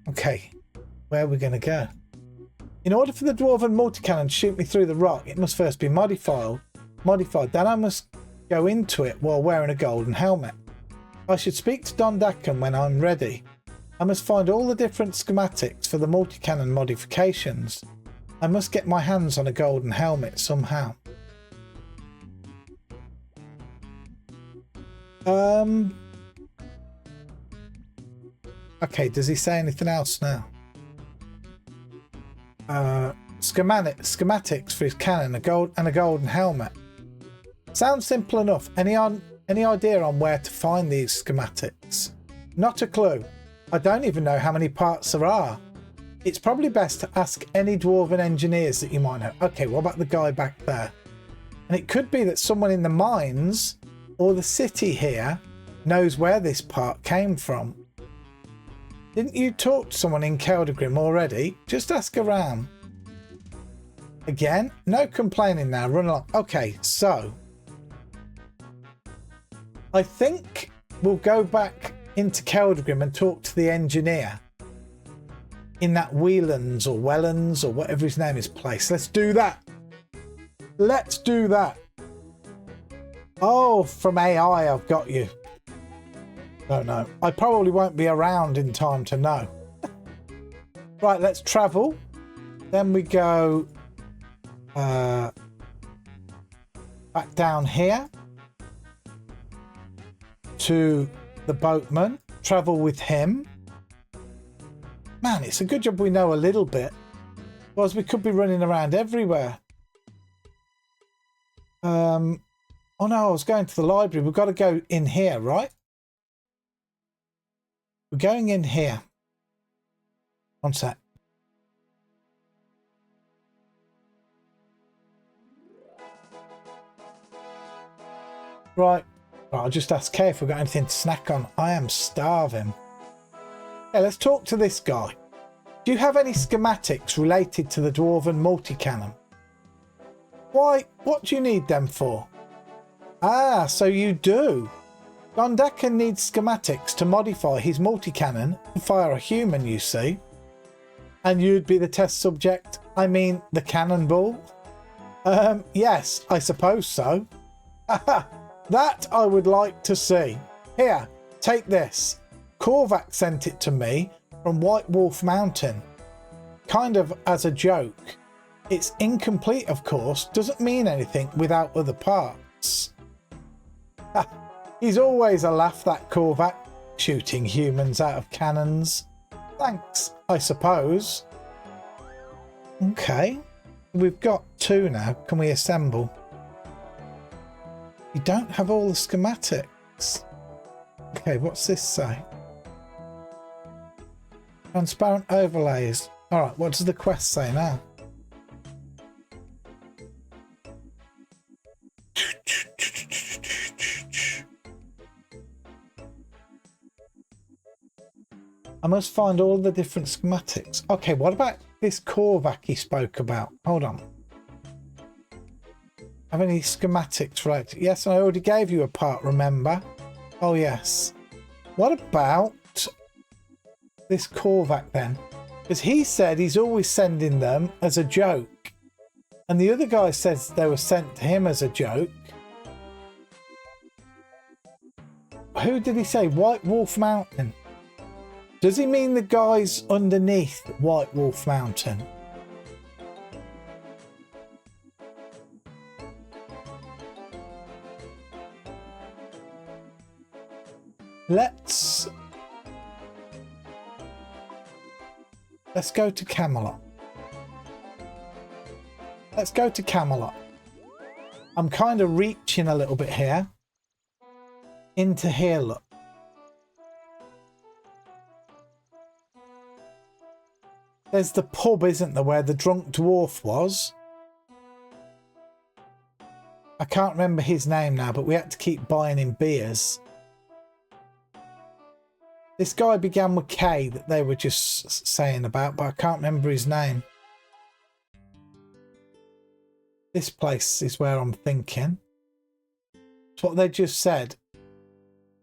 Okay, where are we going to go? In order for the dwarven multi-cannon to shoot me through the rock, it must first be modified. Then I must go into it while wearing a golden helmet. I should speak to Don Dakin when I'm ready. I must find all the different schematics for the multi-cannon modifications. I must get my hands on a golden helmet somehow. Okay, does he say anything else now? Schematics for his cannon, a golden helmet. Sounds simple enough. Any idea on where to find these schematics? Not a clue. I don't even know how many parts there are. It's probably best to ask any dwarven engineers that you might know. Okay, what about the guy back there? And it could be that someone in the mines or the city here knows where this part came from. Didn't you talk to someone in Keldegrim already? Just ask around. Again, no complaining now, run along. Okay, so I think we'll go back into Keldegrim and talk to the engineer in that Whelan's or Wellens or whatever his name is place. Let's do that. Let's do that. Oh, from AI, I've got you. Don't know. I probably won't be around in time to know. Right, let's travel. Then we go back down here to the boatman. Travel with him. Man, it's a good job we know a little bit. Otherwise, we could be running around everywhere. Oh no, I was going to the library. We've got to go in here, right? We're going in here. One sec. Right. I'll just ask Kay if we've got anything to snack on. I am starving. Yeah, let's talk to this guy. Do you have any schematics related to the dwarven multi-cannon? Why, what do you need them for? Ah, so you do. Don Dakin needs schematics to modify his multi-cannon and fire a human, you see. And you'd be the test subject? I mean, the cannonball? Yes, I suppose so. That I would like to see. Here, take this. Korvac sent it to me from White Wolf Mountain. Kind of as a joke. It's incomplete, of course, doesn't mean anything without other parts. He's always a laugh, that Korvac, shooting humans out of cannons. Thanks, I suppose. Okay, we've got 2 now. Can we assemble? You don't have all the schematics. Okay, what's this say? Transparent overlays. All right, what does the quest say now? I must find all the different schematics. Okay, what about this Korvac he spoke about? Hold on. Have any schematics related? Yes, I already gave you a part, remember? Oh, yes. What about this Korvac then? Because he said he's always sending them as a joke. And the other guy says they were sent to him as a joke. Who did he say? White Wolf Mountain. Does he mean the guys underneath White Wolf Mountain? Let's go to Camelot. Let's go to Camelot. I'm kind of reaching a little bit here. Into here, look. There's the pub, isn't there, where the drunk dwarf was? I can't remember his name now, but we had to keep buying him beers. This guy began with K that they were just saying about, but I can't remember his name. This place is where I'm thinking. It's what they just said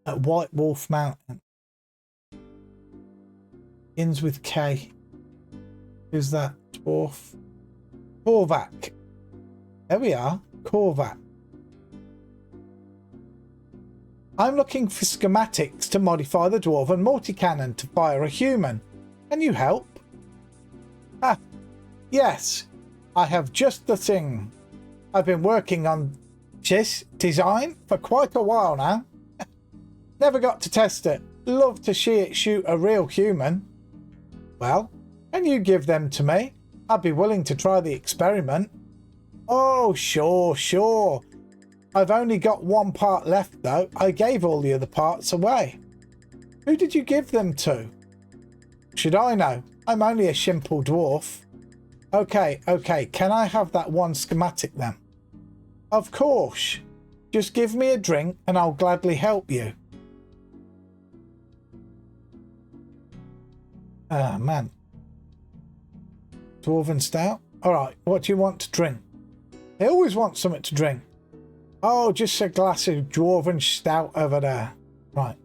at White Wolf Mountain. Ends with K. Who's that? Dwarf. Korvac. There we are. Korvac. I'm looking for schematics to modify the dwarven multi-cannon to fire a human. Can you help? Ah, yes. I have just the thing. I've been working on this design for quite a while now. Never got to test it. Love to see it shoot a real human. Well, can you give them to me? I'd be willing to try the experiment. Oh, sure. I've only got 1 part left though. I gave all the other parts away. Who did you give them to? Should I know? I'm only a simple dwarf. Okay. Can I have that 1 schematic then? Of course. Just give me a drink and I'll gladly help you. Ah, man. Dwarven stout? Alright, what do you want to drink? They always want something to drink. Oh, just a glass of dwarven stout over there. Right.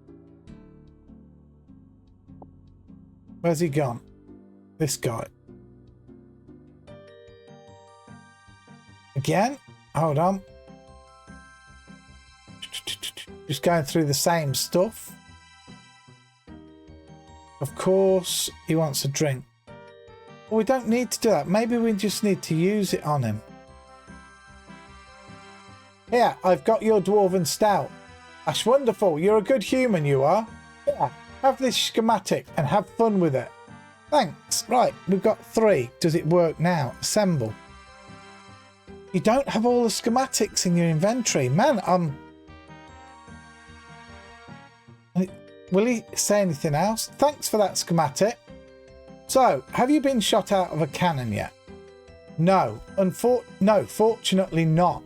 Where's he gone? This guy. Again? Hold on. Just going through the same stuff. Of course, he wants a drink. Well, we don't need to do that. Maybe we just need to use it on him. Here, I've got your dwarven stout. That's wonderful. You're a good human, you are. Yeah, have this schematic and have fun with it. Thanks. Right, we've got 3. Does it work now? Assemble. You don't have all the schematics in your inventory. Man, will he say anything else? Thanks for that schematic. So, have you been shot out of a cannon yet? No. No, fortunately not.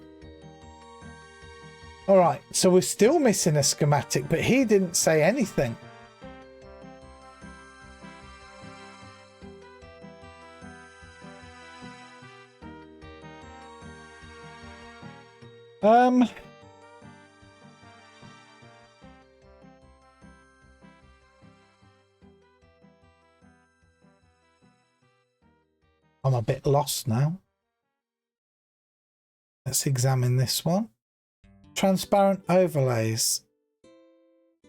Alright, so we're still missing a schematic, but he didn't say anything. I'm a bit lost now. Let's examine this one. Transparent overlays.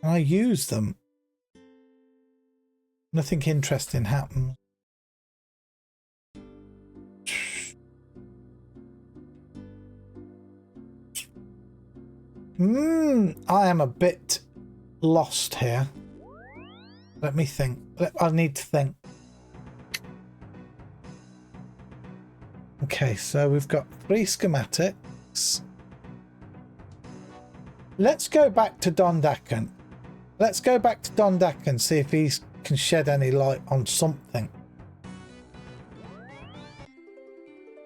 Can I use them? Nothing interesting happens. I am a bit lost here. Let me think. I need to think. Okay, so we've got 3 schematics. Let's go back to Dondakan. Let's go back to Dondakan, see if he can shed any light on something.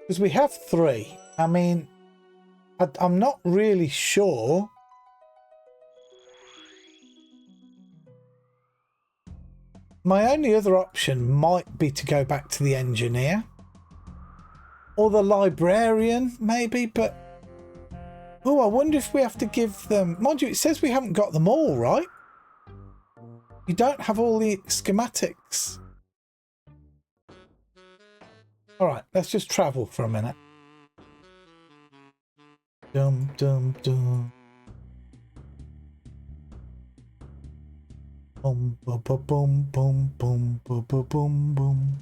Because we have 3. I mean, I'm not really sure. My only other option might be to go back to the engineer. Or the librarian, maybe, but... Oh, I wonder if we have to give them... Mind you, it says we haven't got them all, right? You don't have all the schematics. Alright, let's just travel for a minute. Dum, dum, dum. Boom, boom, boom, boom, boom, boom, boom, boom, boom.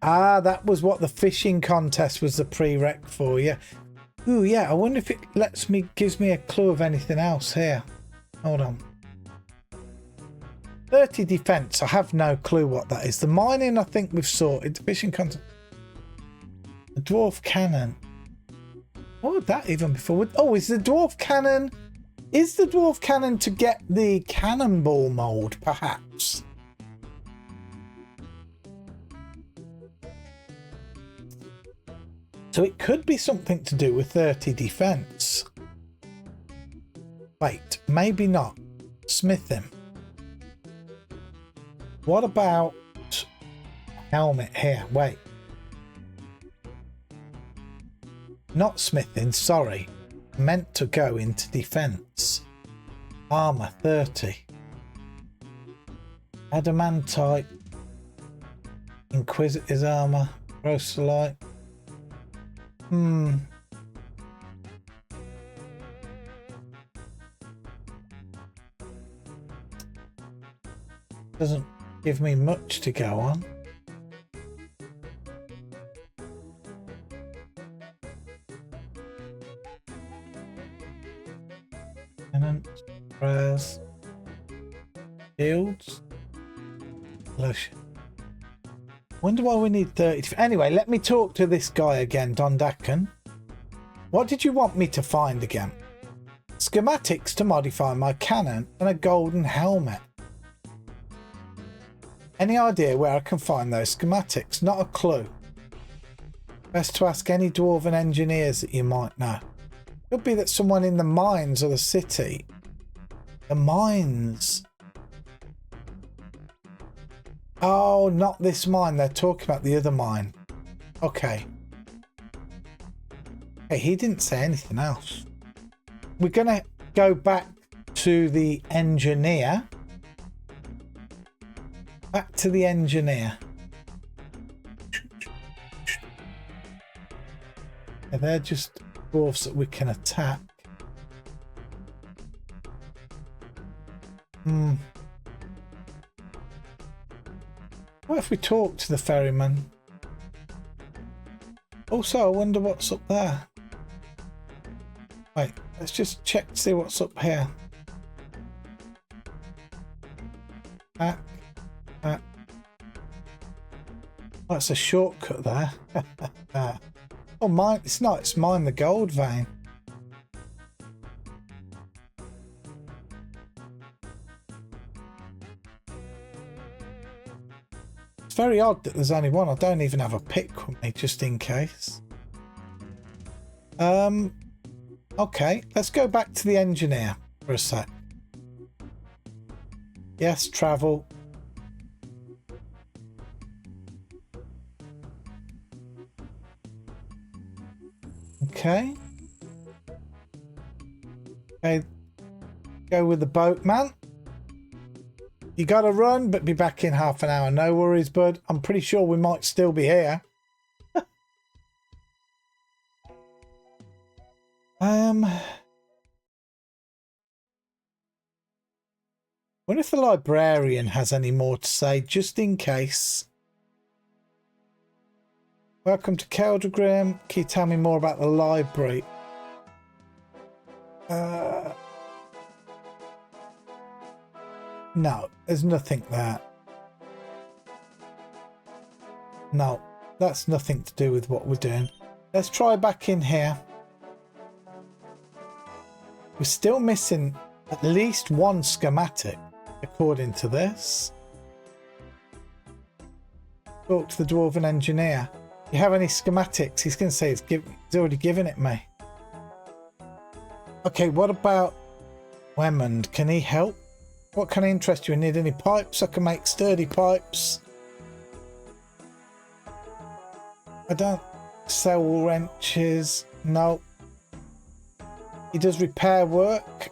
Ah, that was what the fishing contest was the prereq for, yeah. Ooh, yeah, I wonder if it gives me a clue of anything else here. Hold on. 30 defense, I have no clue what that is. The mining, I think we've sorted. The fishing contest. The dwarf cannon. What would that even be for? Oh, is the dwarf cannon... Is the dwarf cannon to get the cannonball mold, perhaps? So it could be something to do with 30 defense. Wait, maybe not. Smith him. What about helmet here? Wait. Not smithing, sorry. Meant to go into defense. Armor 30. Adamantite. Inquisitor's armor. Rosalite. Doesn't give me much to go on. Tenant, prayers, shields, lotion. Wonder why we need 30. Anyway, let me talk to this guy again, Dondakan. What did you want me to find again? Schematics to modify my cannon and a golden helmet. Any idea where I can find those schematics? Not a clue. Best to ask any dwarven engineers that you might know. Could be that someone in the mines or the city. The mines. Oh, not this mine. They're talking about the other mine. Okay. Hey, he didn't say anything else. We're going to go back to the engineer. Back to the engineer. Yeah, they're just dwarfs that we can attack. What if we talk to the ferryman? Also, I wonder what's up there. Wait, let's just check to see what's up here. Back. Oh, that's a shortcut there. Oh, mine. It's not. It's mine, the gold vein. It's very odd that there's only one. I don't even have a pick with me, just in case. Okay, let's go back to the engineer for a sec. Yes, travel. Okay. Okay. Go with the boatman. You gotta run, but be back in half an hour. No worries, bud. I'm pretty sure we might still be here. Wonder if the librarian has any more to say, just in case. Welcome to Keldregrim. Can you tell me more about the library? No, there's nothing there. No, that's nothing to do with what we're doing. Let's try back in here. We're still missing at least one schematic, according to this. Talk to the Dwarven engineer. You have any schematics? He's going to say he's already given it me. Okay, what about Wemond? Can he help? What can I interest you in? Need any pipes? I can make sturdy pipes. I don't sell wrenches. No. He does repair work.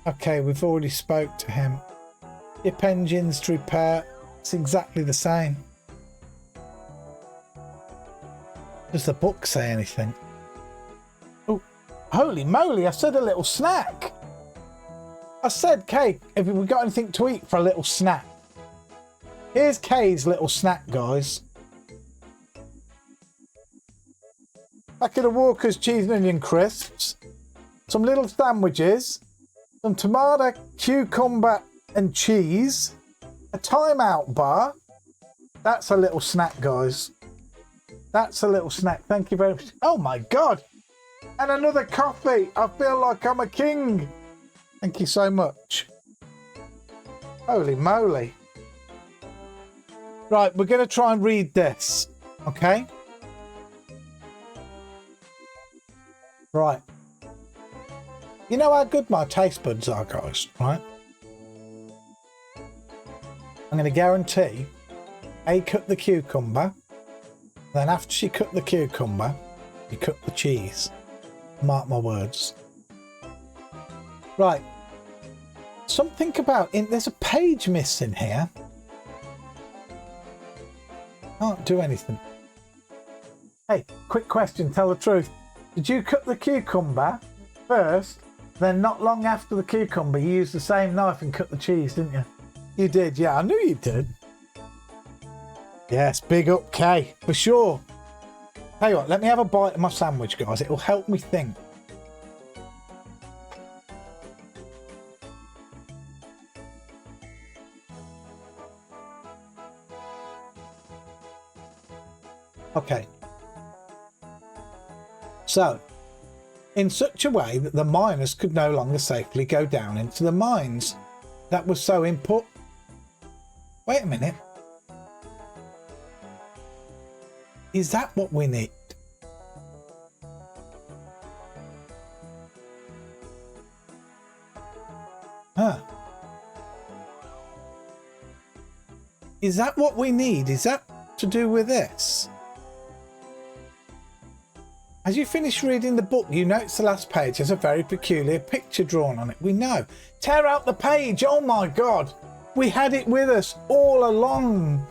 Okay, we've already spoke to him. Ship engines to repair. It's exactly the same. Does the book say anything? Oh, holy moly, I said a little snack. I said, Kay, have we got anything to eat for a little snack? Here's Kay's little snack, guys. Packet of Walker's cheese and onion crisps. Some little sandwiches. Some tomato, cucumber and cheese. A timeout bar. That's a little snack, guys. That's a little snack. Thank you very much. Oh my God. And another coffee. I feel like I'm a king. Thank you so much. Holy moly. Right, we're going to try and read this. Okay. Right. You know how good my taste buds are, guys, right? I'm going to guarantee A cut the cucumber. Then after she cut the cucumber, you cut the cheese. Mark my words. Right. Something about there's a page missing here. Can't do anything. Hey, quick question, tell the truth. Did you cut the cucumber first, then not long after the cucumber you used the same knife and cut the cheese, didn't you? You did, yeah, I knew you did. Yes, big up Kay, for sure. Tell you what, let me have a bite of my sandwich, guys. It'll help me think. Okay. So, in such a way that the miners could no longer safely go down into the mines. That was so important. Wait a minute. Is that what we need? Huh. Is that what we need? Is that to do with this? As you finish reading the book, you notice the last page has a very peculiar picture drawn on it. We know. Tear out the page. Oh my God. We had it with us all along.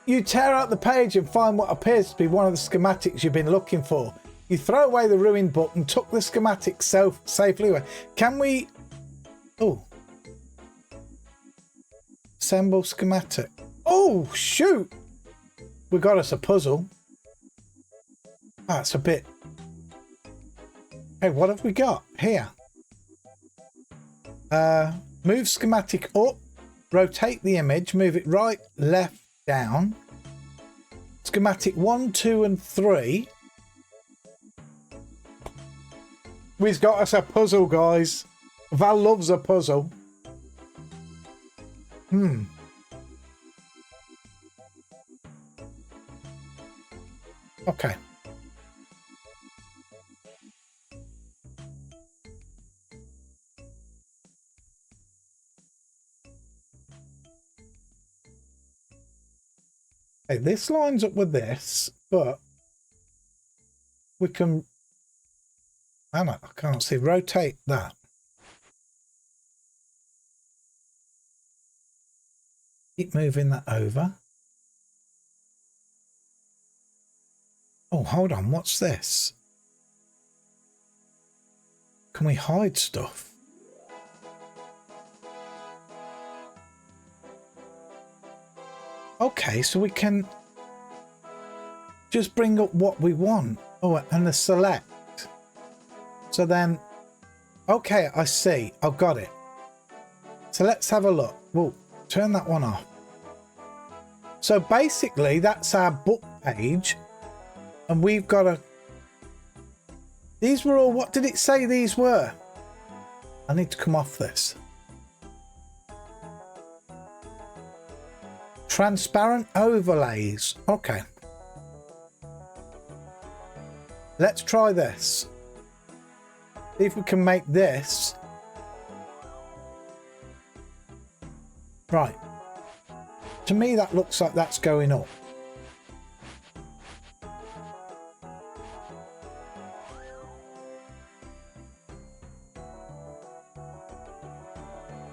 You tear out the page and find what appears to be one of the schematics you've been looking for. You throw away the ruined book and tuck the schematic safely away. Can we... Oh. Assemble schematic. Oh, shoot. We got us a puzzle. That's a bit... Hey, what have we got here? Move schematic up. Rotate the image. Move it right, left, down. Schematic 1, 2 and 3. We've got us a puzzle, guys. Val loves a puzzle. Okay. Okay, this lines up with this, but we can... I can't see. Rotate that. Keep moving that over. Oh, hold on. What's this? Can we hide stuff? Okay, so we can just bring up what we want. Oh, and the select. So then, okay, I see. I've got it. So let's have a look. We'll turn that one off. So basically, that's our book page. And we've got a... These were all... What did it say these were? I need to come off this. Transparent overlays. Okay. Let's try this. See if we can make this. Right. To me, that looks like that's going up.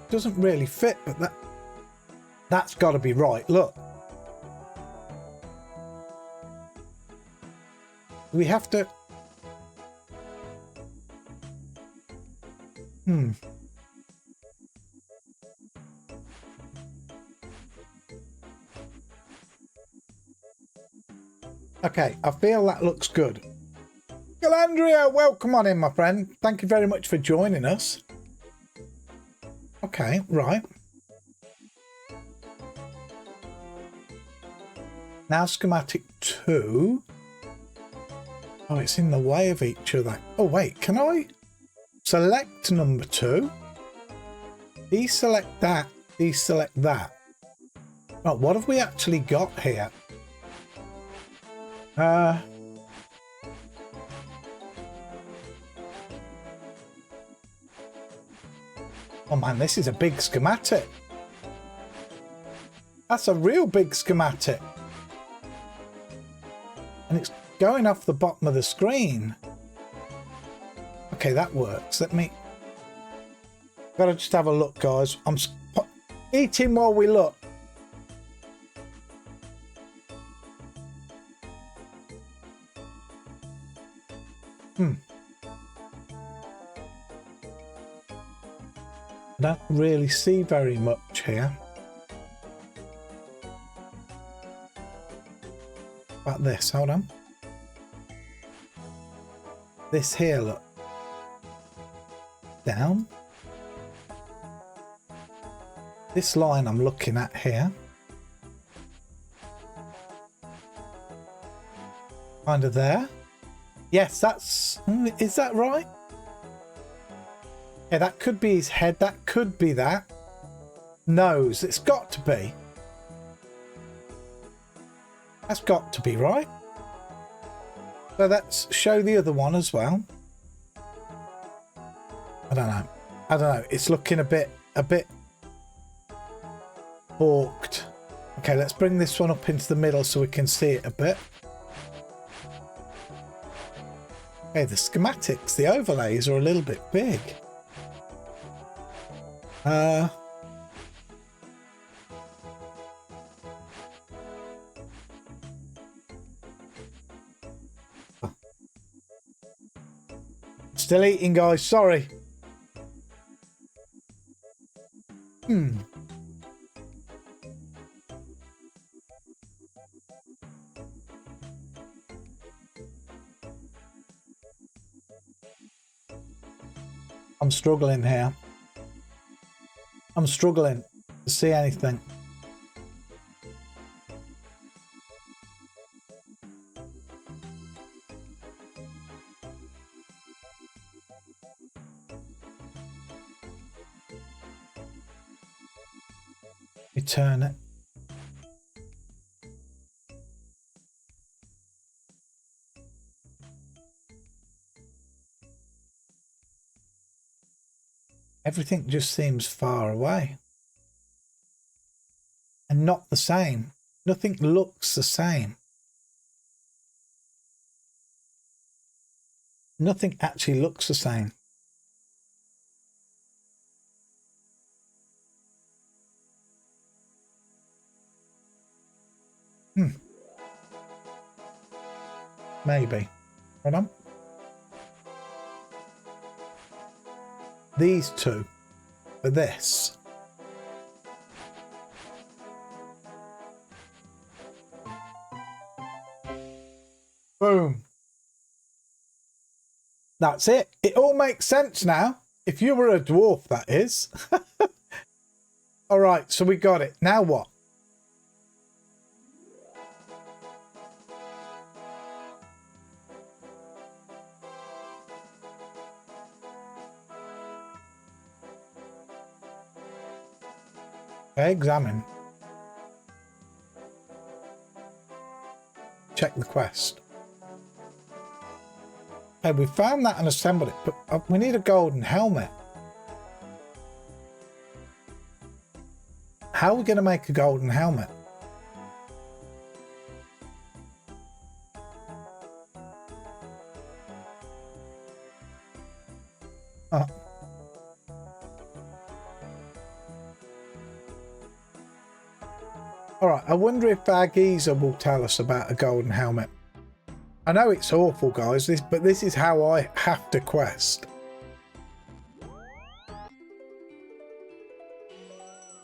Doesn't really fit, but that's got to be right. Look. We have to... Okay, I feel that looks good. Galandria, welcome on in, my friend. Thank you very much for joining us. Okay, right. Now schematic 2. Oh, it's in the way of each other. Oh, wait, can I select number 2? Deselect that, deselect that. Right, what have we actually got here? Oh man, this is a big schematic. That's a real big schematic. And it's going off the bottom of the screen. Okay, that works. Let me... Gotta just have a look, guys. I'm eating while we look. I don't really see very much here. About this, hold on. This here, look. Down. This line I'm looking at here. Kind of there. Yes, that's... Is that right? Yeah, that could be his head. That could be that. Nose. It's got to be. That's got to be right. So let's show the other one as well. I don't know. I don't know. It's looking a bit forked. Okay, let's bring this one up into the middle so we can see it a bit. Okay, the schematics, the overlays are a little bit big. Still eating, guys, sorry. I'm struggling here. I'm struggling to see anything. Turn it. Everything just seems far away and not the same. Nothing looks the same. Nothing actually looks the same. Maybe. Hold on. These two for this. Boom. That's it. It all makes sense now. If you were a dwarf, that is. All right, so we got it. Now what? Okay, examine. Check the quest. Okay, we found that and assembled it, but we need a golden helmet. How are we going to make a golden helmet? Oh. All right, I wonder if our geezer will tell us about a golden helmet. I know it's awful, guys, but this is how I have to quest.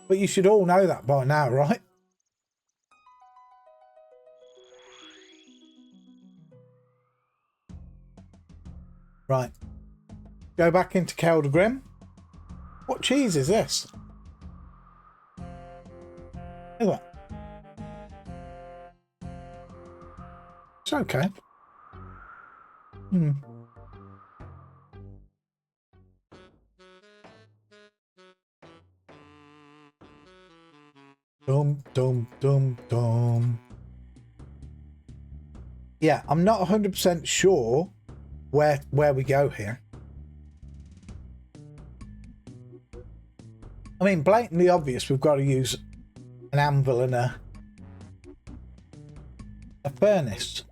But you should all know that by now, right? Right. Go back into Keldgrim. What cheese is this? Look at that. It's okay. Dum, dum, dum, dum. Yeah, I'm not 100% sure where we go here. I mean, blatantly obvious, we've got to use an anvil and a furnace.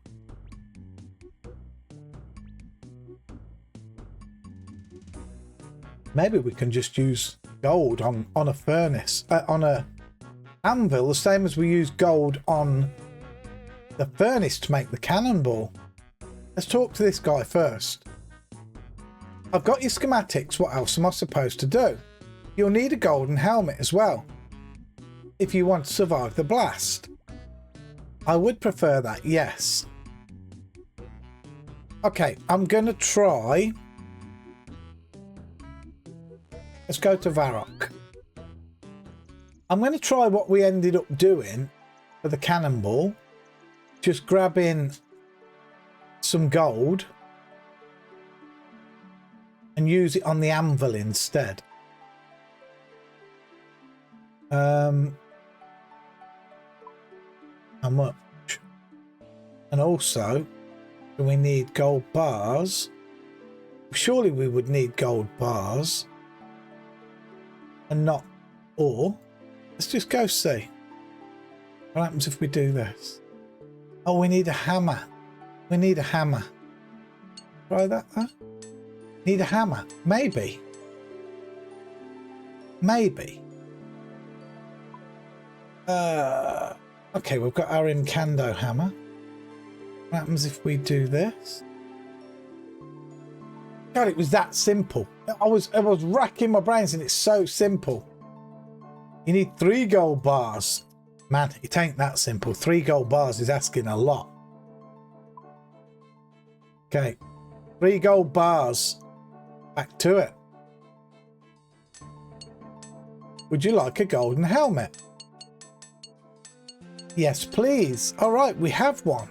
Maybe we can just use gold on a furnace, on a anvil, the same as we use gold on the furnace to make the cannonball. Let's talk to this guy first. I've got your schematics. What else am I supposed to do? You'll need a golden helmet as well if you want to survive the blast. I would prefer that, yes. Okay, I'm gonna try. Let's go to Varrock. I'm going to try what we ended up doing for the cannonball. Just grabbing some gold and use it on the anvil instead. How much? And also, do we need gold bars? Surely we would need gold bars. And not ore. Let's just go see. What happens if we do this? Oh, we need a hammer. We need a hammer. Try that, huh? Need a hammer. Maybe. Maybe. Okay, we've got our Incando hammer. What happens if we do this? God, it was that simple. I was racking my brains and it's so simple. You need 3 gold bars. Man, it ain't that simple. 3 gold bars is asking a lot. Okay. 3 gold bars. Back to it. Would you like a golden helmet? Yes, please. All right, we have one.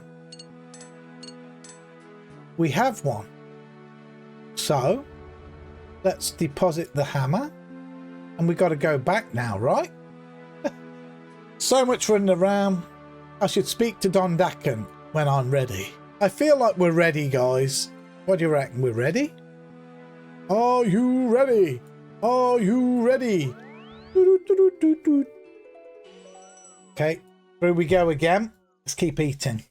We have one. So, let's deposit the hammer. And we got to go back now, right? So much running around. I should speak to Don Dakin when I'm ready. I feel like we're ready, guys. What do you reckon? We're ready? Are you ready? Are you ready? Okay, through we go again. Let's keep eating.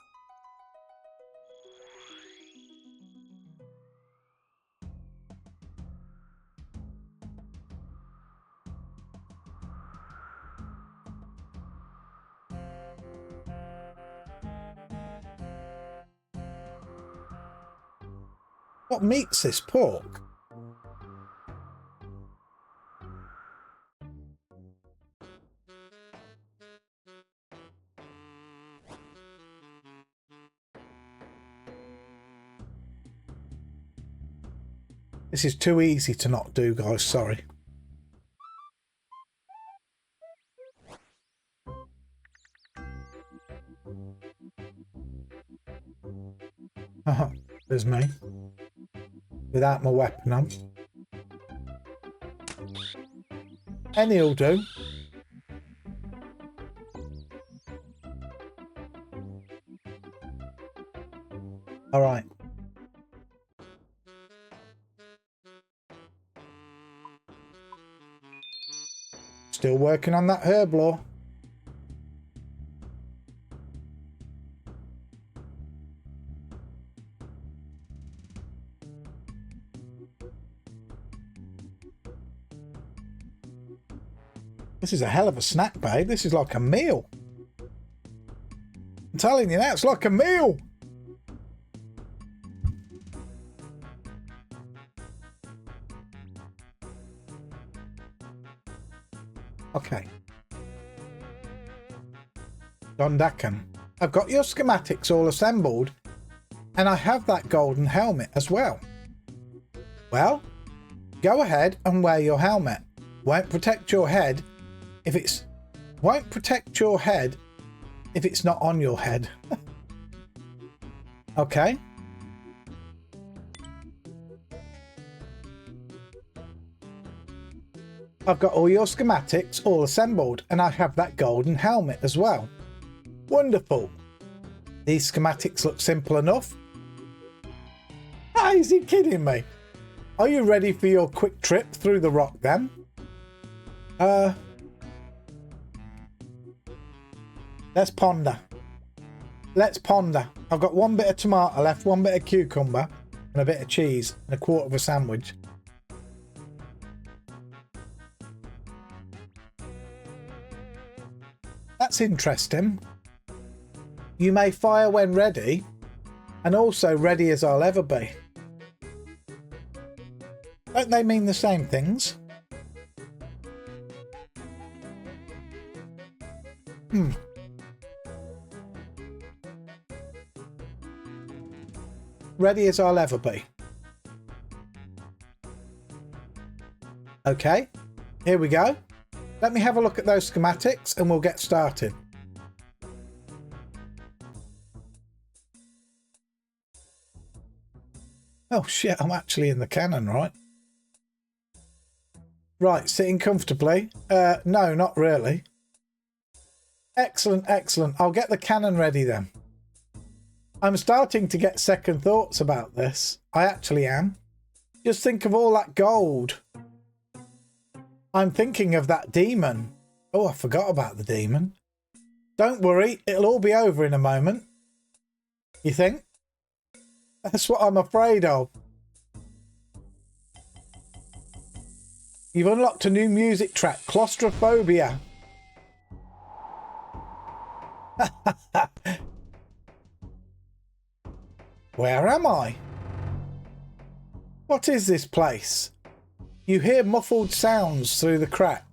What meat's this? Pork? This is too easy to not do, guys. Sorry. There's me. Without my weapon on. Any'll do. All right. Still working on that herb law. This is a hell of a snack, babe. This is like a meal. I'm telling you now, it's like a meal. Okay. Don Dakan, I've got your schematics all assembled, and I have that golden helmet as well. Well, go ahead and wear your helmet. Won't protect your head if it's not on your head. Okay. I've got all your schematics all assembled, and I have that golden helmet as well. Wonderful. These schematics look simple enough. Ah, is he kidding me? Are you ready for your quick trip through the rock then? Let's ponder. Let's ponder. I've got one bit of tomato left, one bit of cucumber, and a bit of cheese, and a quarter of a sandwich. That's interesting. You may fire when ready, and also ready as I'll ever be. Don't they mean the same things? Ready as I'll ever be. Okay, here we go. Let me have a look at those schematics and we'll get started. Oh shit, I'm actually in the cannon, right? Right, sitting comfortably. No, not really. Excellent, excellent. I'll get the cannon ready then. I'm starting to get second thoughts about this. I actually am. Just think of all that gold. I'm thinking of that demon. Oh, I forgot about the demon. Don't worry, it'll all be over in a moment. You think? That's what I'm afraid of. You've unlocked a new music track, Claustrophobia. Where am I? What is this place? You hear muffled sounds through the crack.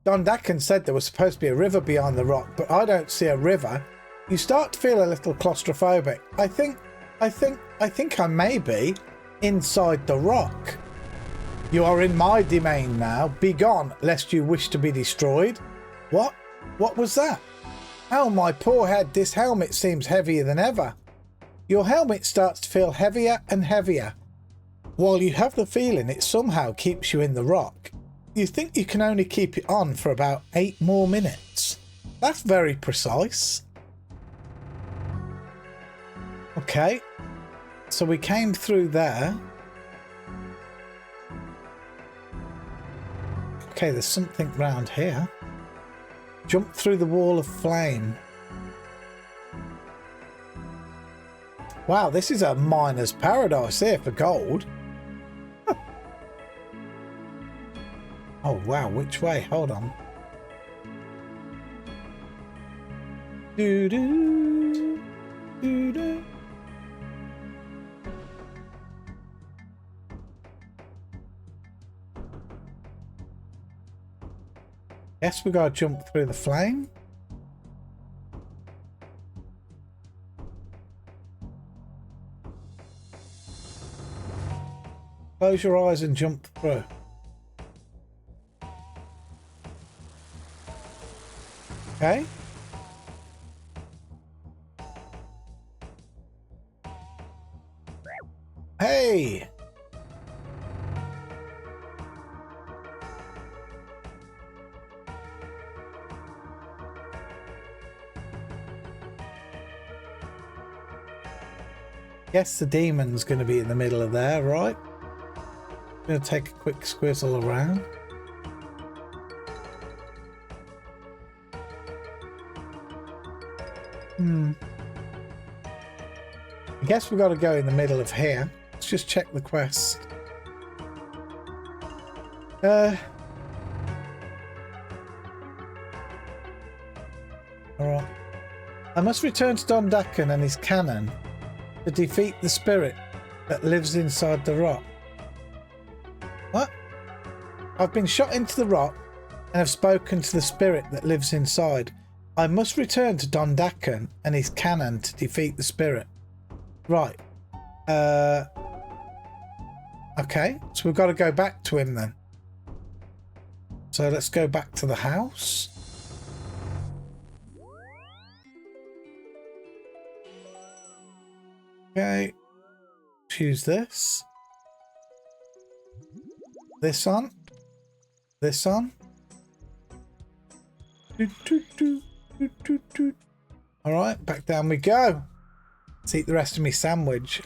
Don Dakan said there was supposed to be a river behind the rock, but I don't see a river. You start to feel a little claustrophobic. I think I may be inside the rock. You are in my domain now. Be gone, lest you wish to be destroyed. What? What was that? Oh, my poor head, this helmet seems heavier than ever. Your helmet starts to feel heavier and heavier. While you have the feeling it somehow keeps you in the rock, you think you can only keep it on for about 8 more minutes. That's very precise. Okay, so we came through there. Okay, there's something round here. Jump through the wall of flame. Wow, this is a miner's paradise here for gold. Oh wow, which way? Hold on. Doo-doo, doo-doo. Guess we gotta jump through the flame. Close your eyes and jump through. Okay. Hey! Guess the demon's going to be in the middle of there, right? Going to take a quick squizzle around. I guess we've got to go in the middle of here. Let's just check the quest. Alright. I must return to Dondakan and his cannon to defeat the spirit that lives inside the rock. What? I've been shot into the rock and have spoken to the spirit that lives inside. I must return to Dondakan and his cannon to defeat the spirit. Right. Okay, so we've got to go back to him then. So let's go back to the house. Okay. Choose this. This on. This on. Alright, back down we go. Let's eat the rest of my sandwich.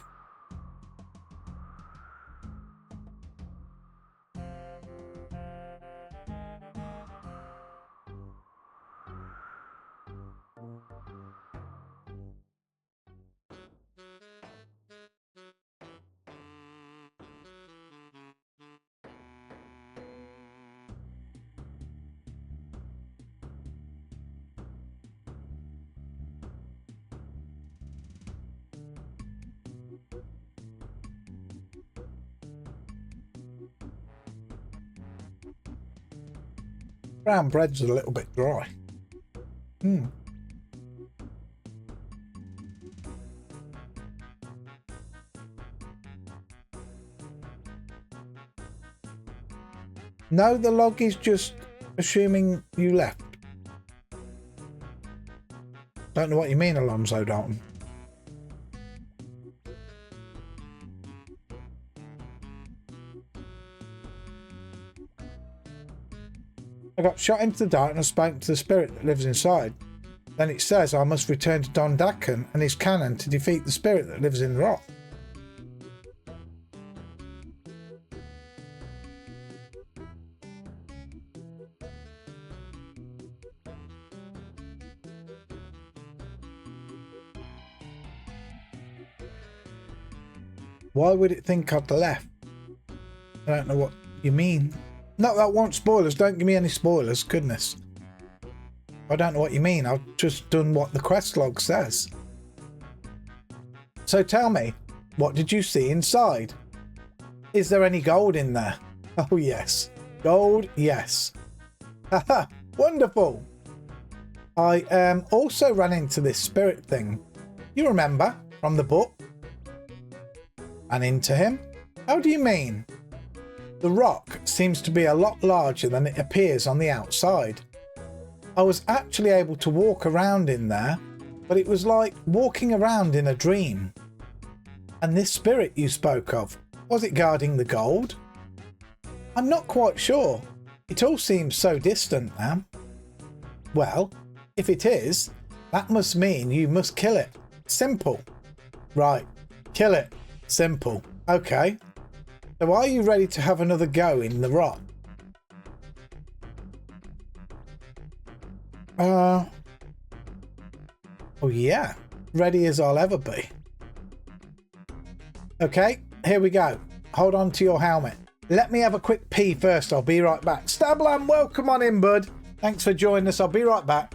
Brown bread's a little bit dry. No, the log is just assuming you left. Don't know what you mean, Alonzo Dalton. I got shot into the dark and I spoke to the spirit that lives inside. Then it says I must return to Dondakan and his cannon to defeat the spirit that lives in the rock. Why would it think I'd left? I don't know what you mean. No, that won't spoilers. Don't give me any spoilers. Goodness. I don't know what you mean. I've just done what the quest log says. So tell me, what did you see inside? Is there any gold in there? Oh yes. Gold, yes. Haha, wonderful. I also ran into this spirit thing. You remember from the book? And into him? How do you mean? The rock seems to be a lot larger than it appears on the outside. I was actually able to walk around in there, but it was like walking around in a dream. And this spirit you spoke of, was it guarding the gold? I'm not quite sure. It all seems so distant now. Well, if it is, that must mean you must kill it. Simple. Right, kill it. Simple. Okay. So are you ready to have another go in the rock? Oh yeah, ready as I'll ever be. Okay, here we go. Hold on to your helmet. Let me have a quick pee first. I'll be right back. Stablam, welcome on in, bud. Thanks for joining us. I'll be right back.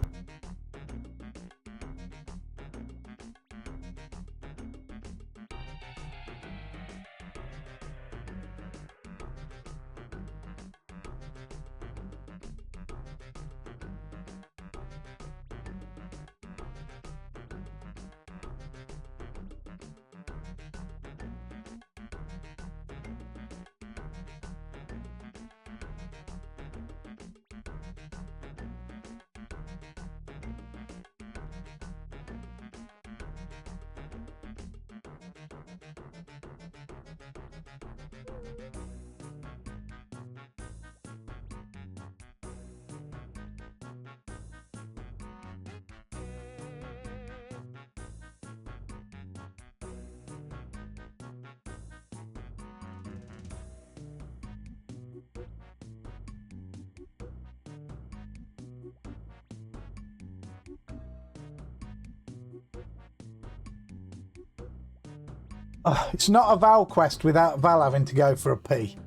Oh, it's not a Val quest without Val having to go for a pee.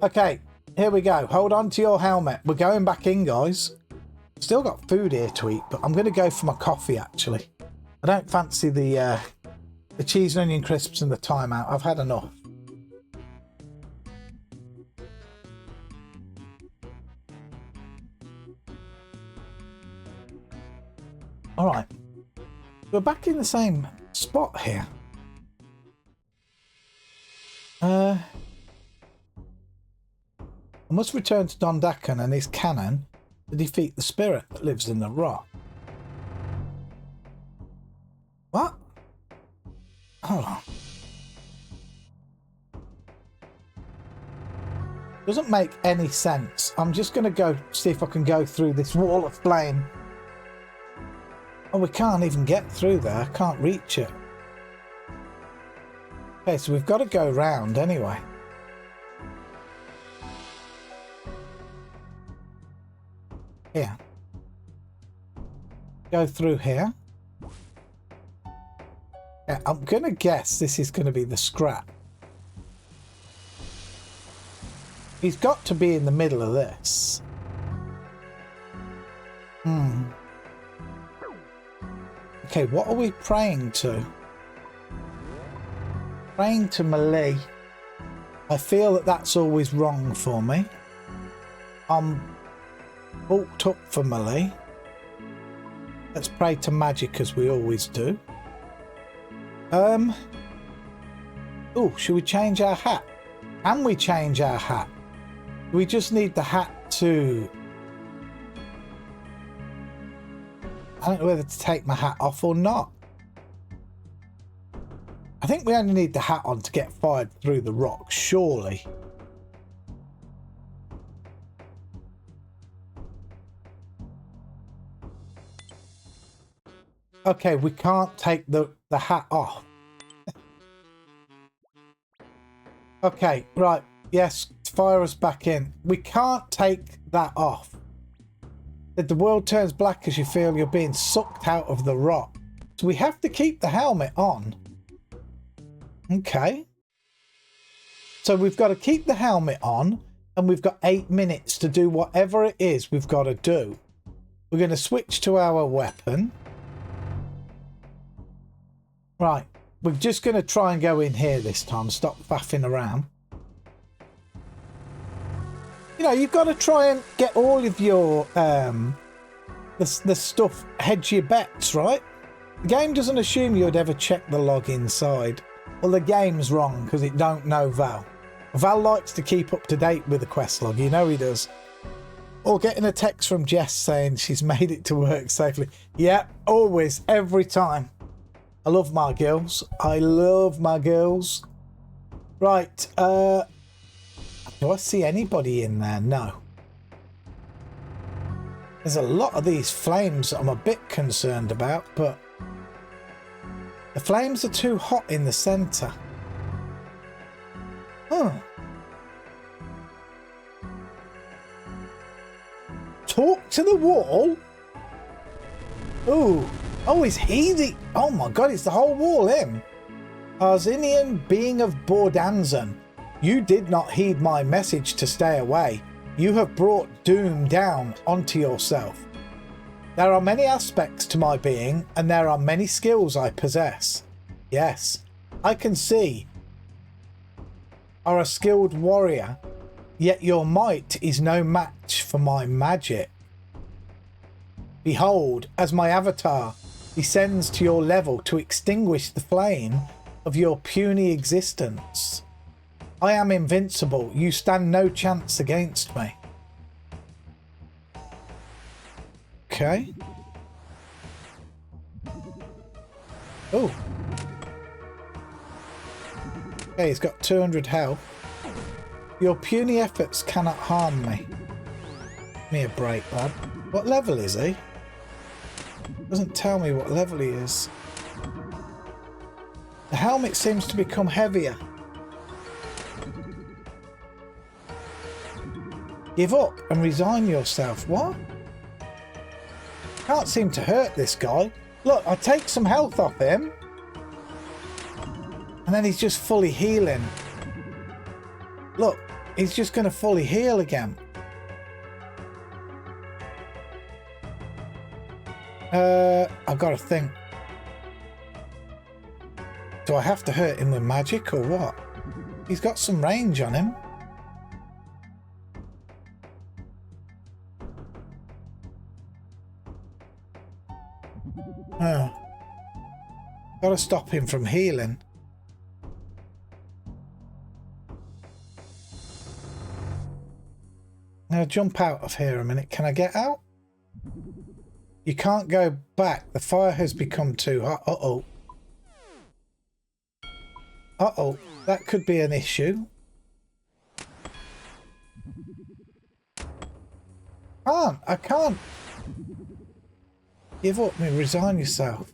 Okay, here we go. Hold on to your helmet. We're going back in, guys. Still got food here to eat, but I'm going to go for my coffee, actually. I don't fancy the cheese and onion crisps and the timeout. I've had enough. All right. We're back in the same spot here. I must return to Dondakan and his cannon to defeat the spirit that lives in the rock. What? Hold on. Doesn't make any sense. I'm just going to go see if I can go through this wall of flame. Oh, we can't even get through there. I can't reach it. Okay, so we've got to go round anyway. Here. Go through here. Yeah, I'm going to guess this is going to be the scrap. He's got to be in the middle of this. Okay, what are we praying to? Praying to Malay. I feel that that's always wrong for me. I'm booked up for Malay. Let's pray to magic as we always do. Oh, should we change our hat? Can we change our hat? We just need the hat to... I don't know whether to take my hat off or not. I think we only need the hat on to get fired through the rock, surely. Okay, we can't take the hat off. Okay, right. Yes, fire us back in. We can't take that off. The world turns black as you feel you're being sucked out of the rock. So we have to keep the helmet on. Okay. So we've got to keep the helmet on, and we've got 8 minutes to do whatever it is we've got to do. We're going to switch to our weapon. Right. We're just going to try and go in here this time. Stop faffing around. You know, you've got to try and get all of your the stuff, hedge your bets, right? The game doesn't assume you'd ever check the log inside. Well, the game's wrong because it don't know Val. Val likes to keep up to date with the quest log, you know he does. Or getting a text from Jess saying she's made it to work safely. Yeah, always, every time. I love my girls. I love my girls. Right, do I see anybody in there? No. There's a lot of these flames that I'm a bit concerned about, but the flames are too hot in the centre. Huh. Talk to the wall? Ooh. Oh, is he the... Oh my god, it's the whole wall, him. Arsinian being of Bordanzan. You did not heed my message to stay away. You have brought doom down onto yourself. There are many aspects to my being, and there are many skills I possess. Yes, I can see. Are a skilled warrior, yet your might is no match for my magic. Behold, as my avatar descends to your level to extinguish the flame of your puny existence. I am invincible. You stand no chance against me. Okay. Oh. Okay, he's got 200 health. Your puny efforts cannot harm me. Give me a break, lad. What level is he? Doesn't tell me what level he is. The helmet seems to become heavier. Give up and resign yourself. What? Can't seem to hurt this guy. Look, I take some health off him. And And then he's just fully healing. Look, he's just going to fully heal again. I've got to think. Do I have to hurt him with magic or what? He's got some range on him. Oh. Got to stop him from healing. Now jump out of here a minute. Can I get out? You can't go back. The fire has become too hot. Uh-oh. Uh-oh. That could be an issue. I can't. Give up, resign yourself.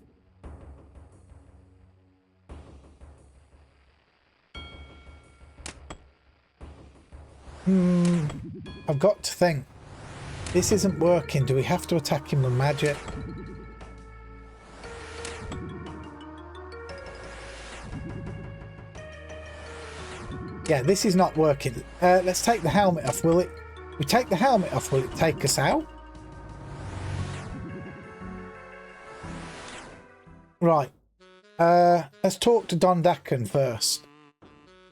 I've got to think. This isn't working. Do we have to attack him with magic? Yeah, this is not working. Let's take the helmet off. Will it? We take the helmet off. Will it take us out? Right. Let's talk to Don Dakin first.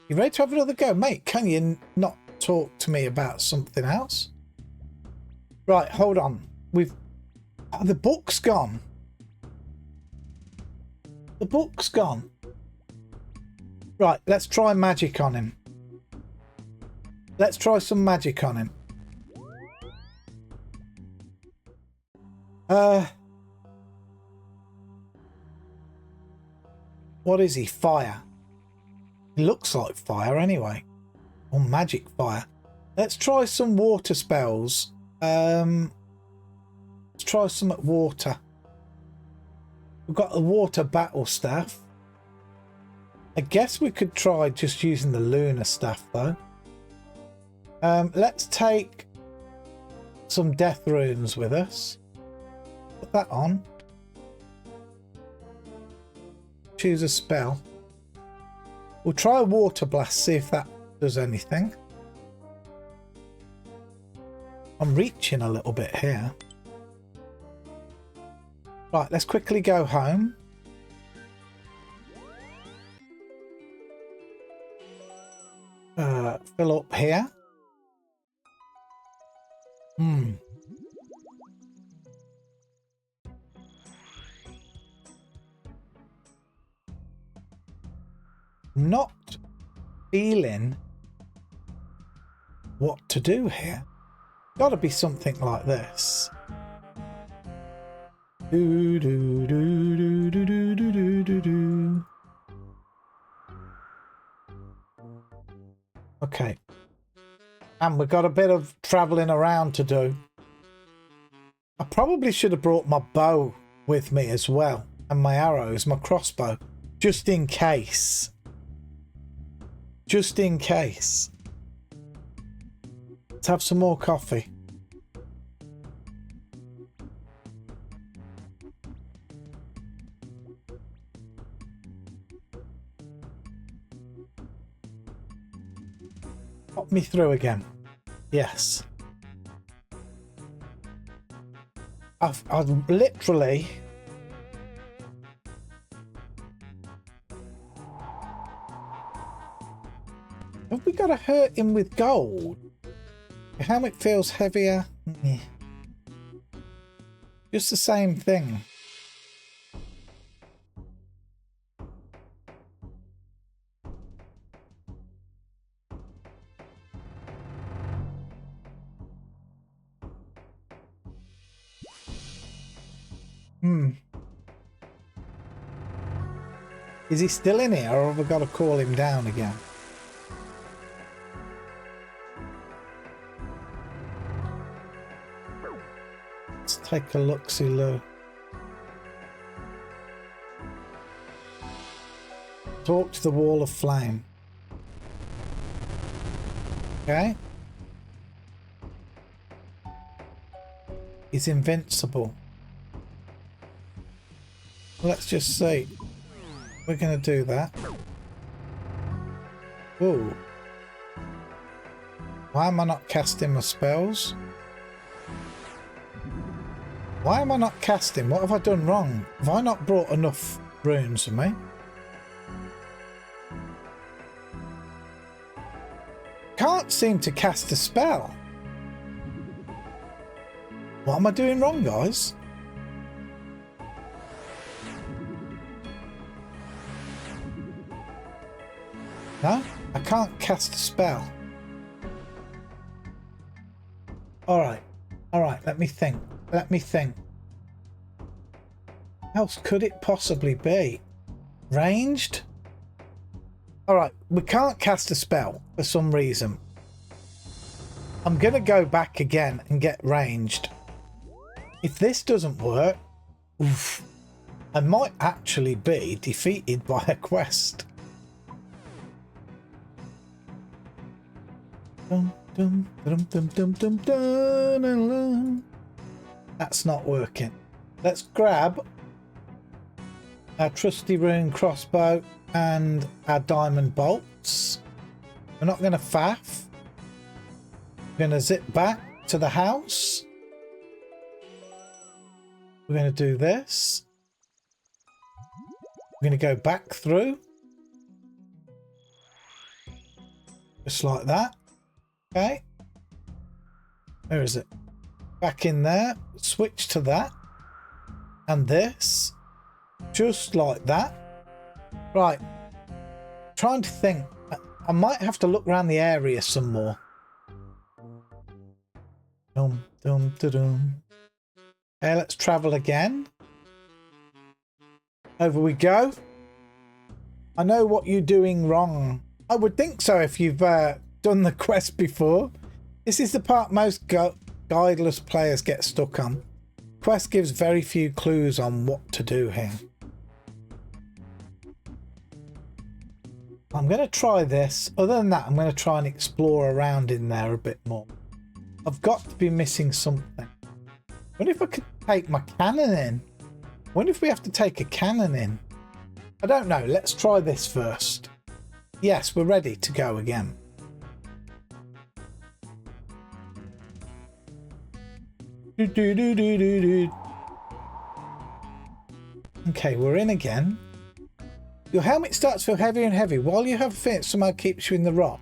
You ready to have another go, mate? Can you not talk to me about something else? Right, hold on. The book's gone. The book's gone. Right, let's try magic on him. Let's try some magic on him. What is he? Fire. He looks like fire anyway. Or magic fire. Let's try some water spells. Let's try some at water. We've got the water battle staff. I guess we could try just using the lunar staff though. Let's take some death runes with us. Put that on. Choose a spell. We'll try a water blast, see if that does anything. I'm reaching a little bit here. Right, let's quickly go home. Fill up here. Not feeling what to do here. Got to be something like this. Do do do do do do do do do. Okay. And we've got a bit of travelling around to do. I probably should have brought my bow with me as well. And my arrows, my crossbow. Just in case. Just in case. Let's have some more coffee. Pop me through again. Yes. I've literally... Have we got to hurt him with gold? Your helmet feels heavier. Just the same thing. Is he still in here, or have we got to call him down again? Let's take a look-see-loo. Talk to the wall of flame. Okay. He's invincible. Let's just see. We're going to do that. Ooh. Why am I not casting my spells? Why am I not casting? What have I done wrong? Have I not brought enough runes with me? Can't seem to cast a spell. What am I doing wrong, guys? No, I can't cast a spell. Alright, let me think. Let me think. How else could it possibly be? Ranged? Alright, we can't cast a spell for some reason. I'm going to go back again and get ranged. If this doesn't work, oof, I might actually be defeated by a quest. Dum, dum, dum, dum, dum, dum, dum, dum, dum. That's not working. Let's grab our trusty rune crossbow and our diamond bolts. We're not going to faff. We're going to zip back to the house. We're going to do this. We're going to go back through. Just like that. Okay. Where is it? Back in there. Switch to that. And this. Just like that. Right. Trying to think. I might have to look around the area some more. Dum, dum, da, dum. Okay, let's travel again. Over we go. I know what you're doing wrong. I would think so if you've done the quest before. This is the part most guideless players get stuck on. Quest gives very few clues on what to do here. I'm going to try this. Other than that, I'm going to try and explore around in there a bit more. I've got to be missing something. What if I could take my cannon in? What if we have to take a cannon in? I don't know. Let's try this first. Yes, we're ready to go again. Okay, we're in again. Your helmet starts to feel heavier and heavier. While you have a fit, somehow keeps you in the rock.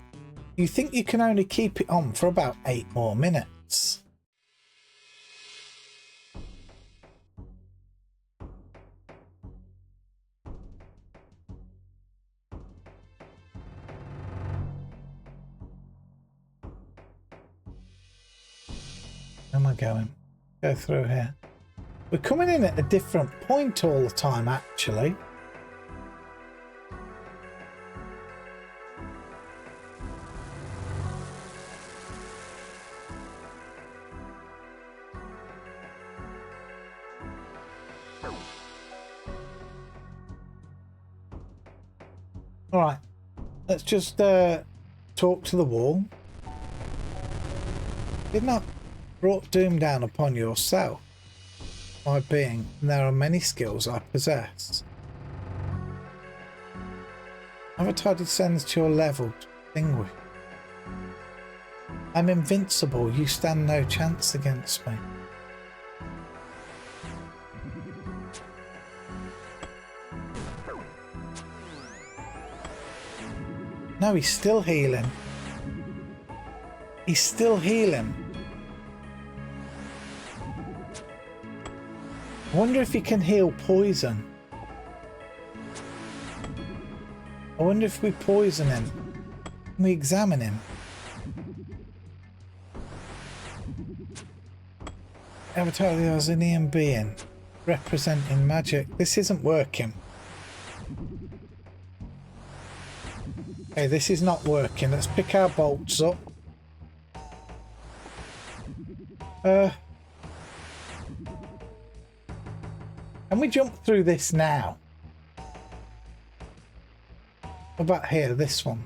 You think you can only keep it on for about 8 more minutes. Where am I going? Go through here. We're coming in at a different point all the time, actually. All right, let's just talk to the wall. Did not brought doom down upon yourself, my being, and there are many skills I possess. Avatar descends to your level to distinguish. I'm invincible, you stand no chance against me. No, he's still healing. He's still healing. I wonder if he can heal poison. I wonder if we poison him. Can we examine him? Avatar of the Orsinian being, representing magic. This isn't working. Okay, this is not working. Let's pick our bolts up. Can we jump through this now? What about here, this one?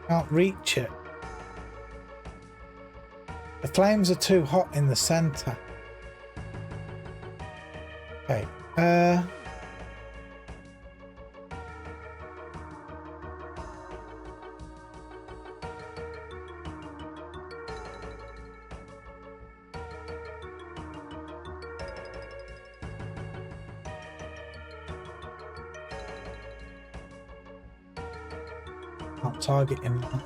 Can't reach it. The flames are too hot in the center. Okay. Can't target him now.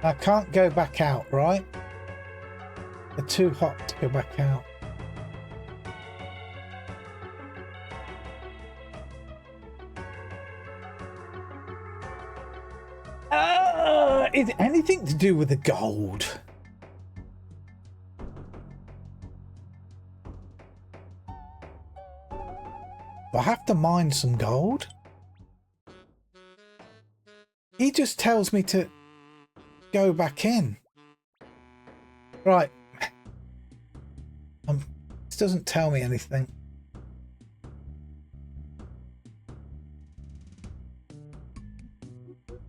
I can't go back out, right? They're too hot to go back out. Is it anything to do with the gold? Do I have to mine some gold? He just tells me to go back in. Right. This doesn't tell me anything.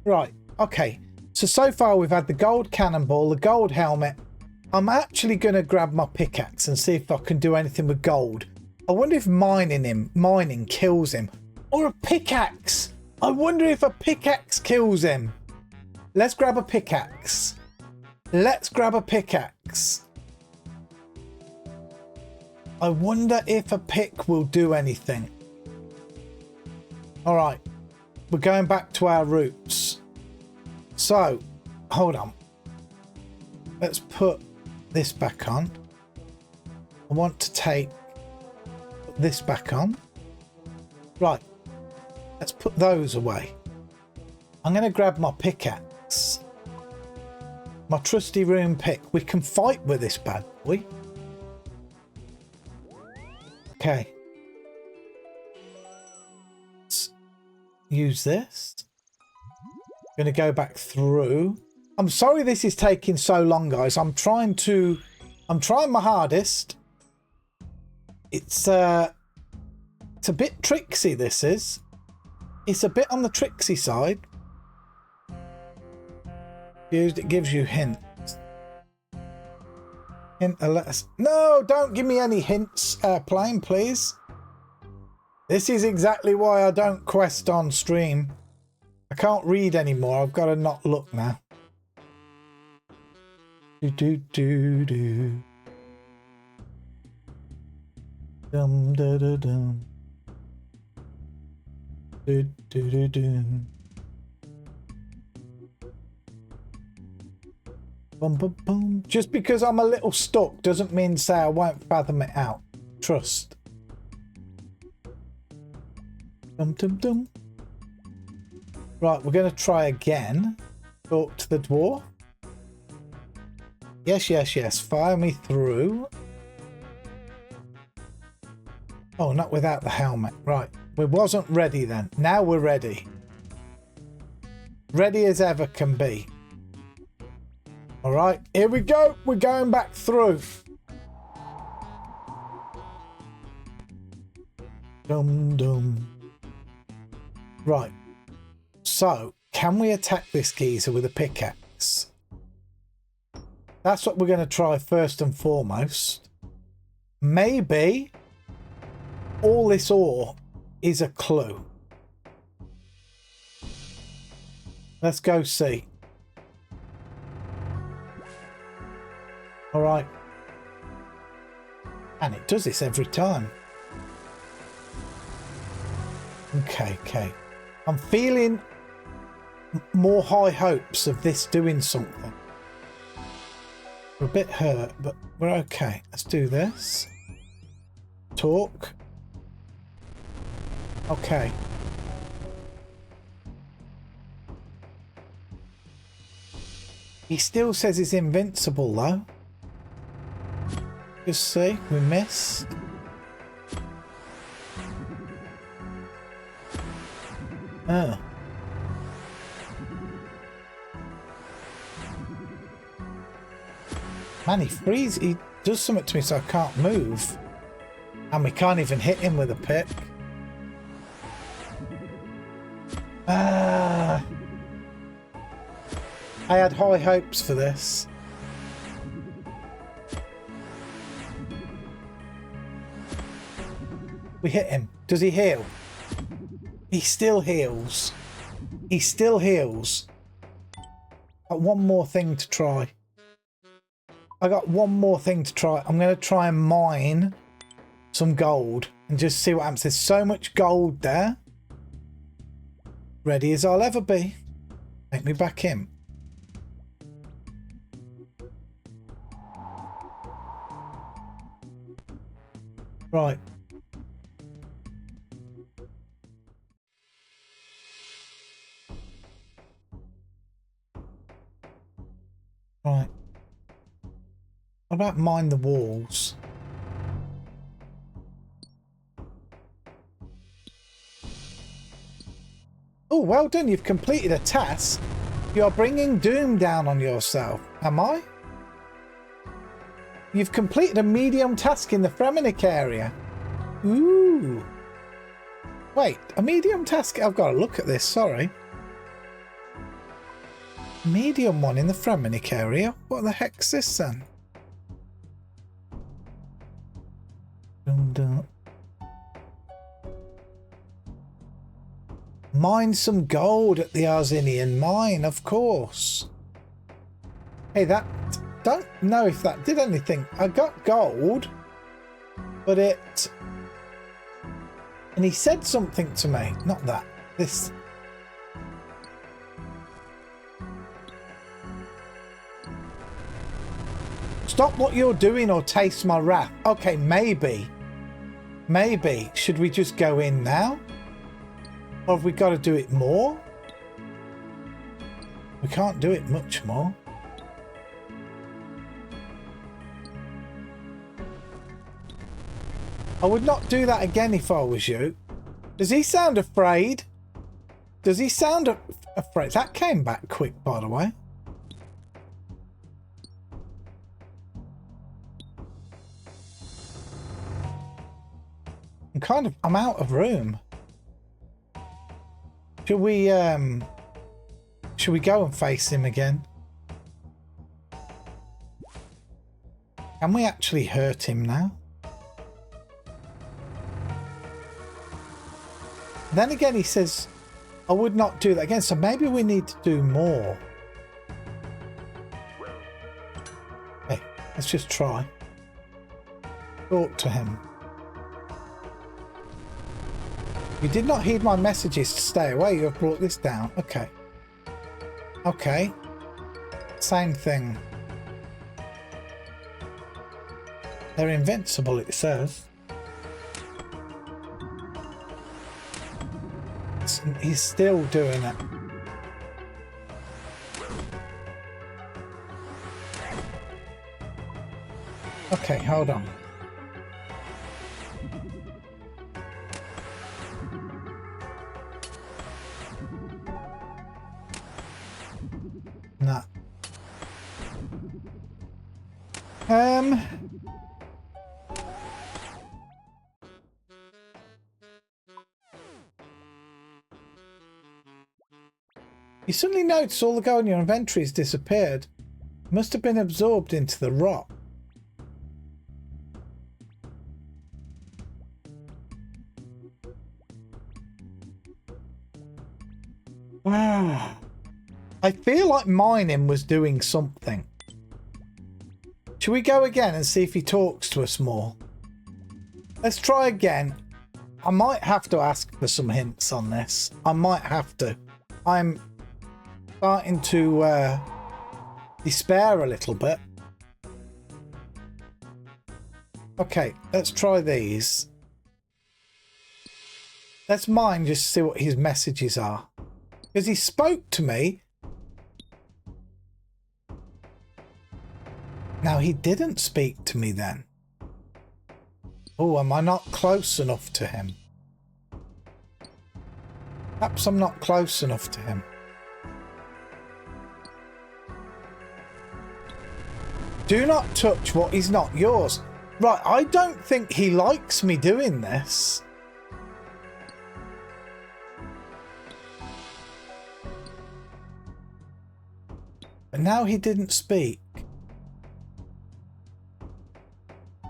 Right. Okay. So far we've had the gold cannonball, the gold helmet. I'm actually going to grab my pickaxe and see if I can do anything with gold. I wonder if mining kills him. Or a pickaxe. I wonder if a pickaxe kills him. Let's grab a pickaxe. Let's grab a pickaxe. I wonder if a pick will do anything. All right. We're going back to our roots. So, hold on. Let's put this back on. I want to put this back on. Right. Let's put those away. I'm going to grab my pickaxe. My trusty rune pick. We can fight with this bad boy. Okay. Let's use this. Going to go back through. I'm sorry this is taking so long, guys. I'm trying my hardest. It's a bit tricksy, this is. It's a bit on the tricksy side. It gives you hints. No, don't give me any hints, airplane, please. This is exactly why I don't quest on stream. I can't read anymore. I've got to not look now. Do. Dum da da dum. Do. Boom, boom, boom. Just because I'm a little stuck doesn't mean say I won't fathom it out. Trust. Dum dum dum. Right, we're going to try again. Talk to the dwarf. Yes. Fire me through. Oh, not without the helmet. Right. We wasn't ready then. Now we're ready. Ready as ever can be. All right. Here we go. We're going back through. Dum dum. Right. So, can we attack this geezer with a pickaxe? That's what we're going to try first and foremost. Maybe all this ore is a clue. Let's go see. All right. And it does this every time. Okay. I'm feeling more high hopes of this doing something. We're a bit hurt, but we're okay. Let's do this. Talk. Okay. He still says he's invincible though. Just see, we missed. Oh. Man, he does something to me so I can't move. And we can't even hit him with a pick. I had high hopes for this. We hit him. Does he heal? He still heals. He still heals. Got one more thing to try. I got one more thing to try. I'm going to try and mine some gold and just see what happens. There's so much gold there. Ready as I'll ever be. Take me back in. Right. Right. What about mine the walls? Oh, well done. You've completed a task. You're bringing doom down on yourself. Am I? You've completed a medium task in the Fremenic area. Ooh. Wait, a medium task? I've got to look at this, sorry. Medium one in the Fremenic area? What the heck's this then? Dun, dun. Mine some gold at the Arzinian mine, of course. Hey, that... Don't know if that did anything. I got gold, but it... And he said something to me. Not that. This... Stop what you're doing or taste my wrath. Okay, maybe. Maybe. Should we just go in now? Or have we got to do it more? We can't do it much more. I would not do that again if I was you. Does he sound afraid? Does he sound afraid? That came back quick, by the way. I'm out of room. Should we go and face him again? Can we actually hurt him now? Then again, he says, I would not do that again. So maybe we need to do more. Hey, let's just try. Talk to him. You did not heed my messages to stay away. You have brought this down. Okay. Okay. Same thing. They're invincible, it says. He's still doing it. Okay, hold on. Nah. You suddenly notice all the gold in your inventory has disappeared. It must have been absorbed into the rock. I feel like mining was doing something. Should we go again and see if he talks to us more? Let's try again. I might have to ask for some hints on this. I might have to. I'm starting to despair a little bit. Okay, let's try these. Let's mine just see what his messages are. Because he spoke to me. Now, he didn't speak to me then. Oh, am I not close enough to him? Perhaps I'm not close enough to him. Do not touch what is not yours. Right, I don't think he likes me doing this. But now he didn't speak.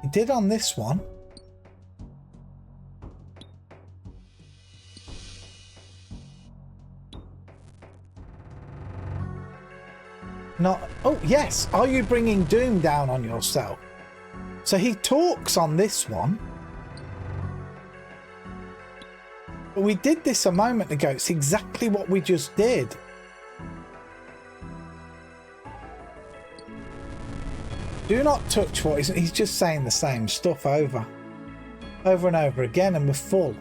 He did on this one. Not. Oh, yes. Are you bringing doom down on yourself? So he talks on this one. But we did this a moment ago. It's exactly what we just did. Do not touch what he's just saying the same stuff over and over again, and we're full.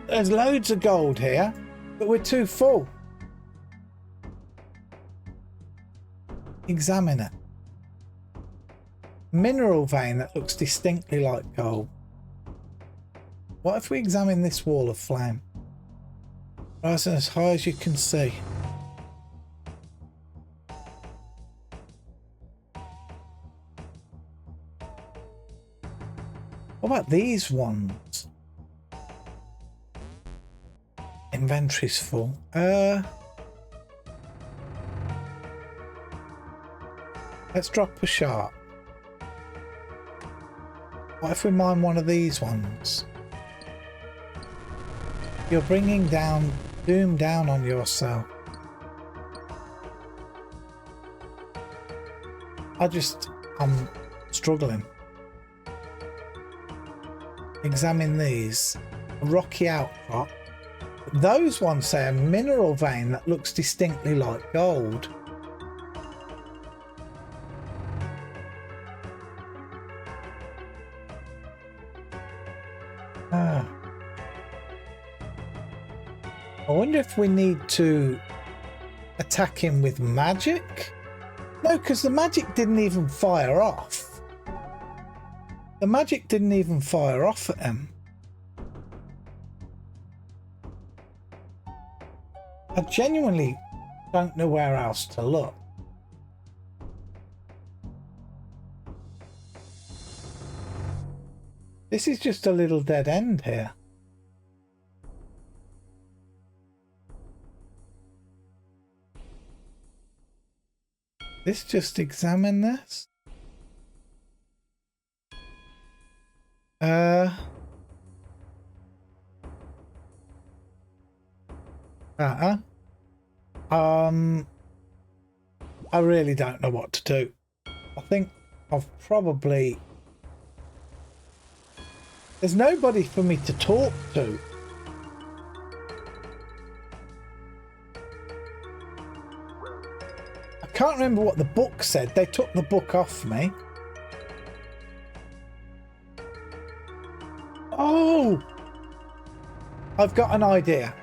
There's loads of gold here, but we're too full. Examine it. Mineral vein that looks distinctly like gold. What if we examine this wall of flame? Rising as high as you can see. What about these ones? Inventory's full. Let's drop a sharp. What if we mine one of these ones? You're bringing doom down on yourself. I'm struggling. Examine these. A rocky outcrop. Those ones say a mineral vein that looks distinctly like gold. I wonder if we need to attack him with magic? No, because the magic didn't even fire off. The magic didn't even fire off at him. I genuinely don't know where else to look. This is just a little dead end here. Let's just examine this. I really don't know what to do. I think I've probably... There's nobody for me to talk to. I can't remember what the book said. They took the book off me. Oh! I've got an idea.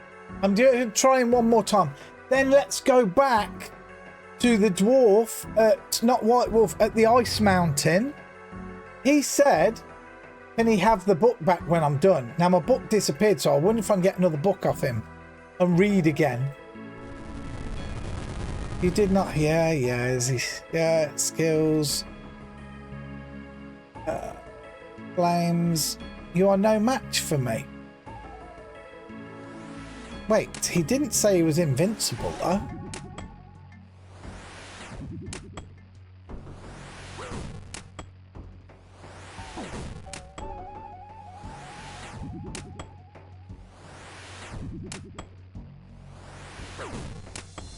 I'm trying one more time. Then let's go back to the dwarf at, not White Wolf, at the Ice Mountain. He said, can he have the book back when I'm done? Now my book disappeared, so I wonder if I can get another book off him and read again. You did not, yeah, skills. Flames. You are no match for me. Wait, he didn't say he was invincible though.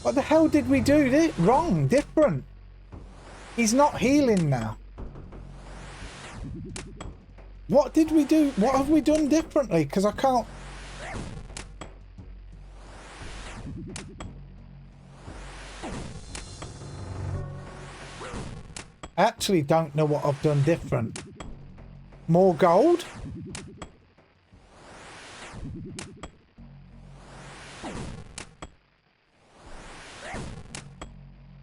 What the hell did we do wrong, different? He's not healing now. What did we do? What have we done differently? Because I can't... I actually don't know what I've done different. More gold?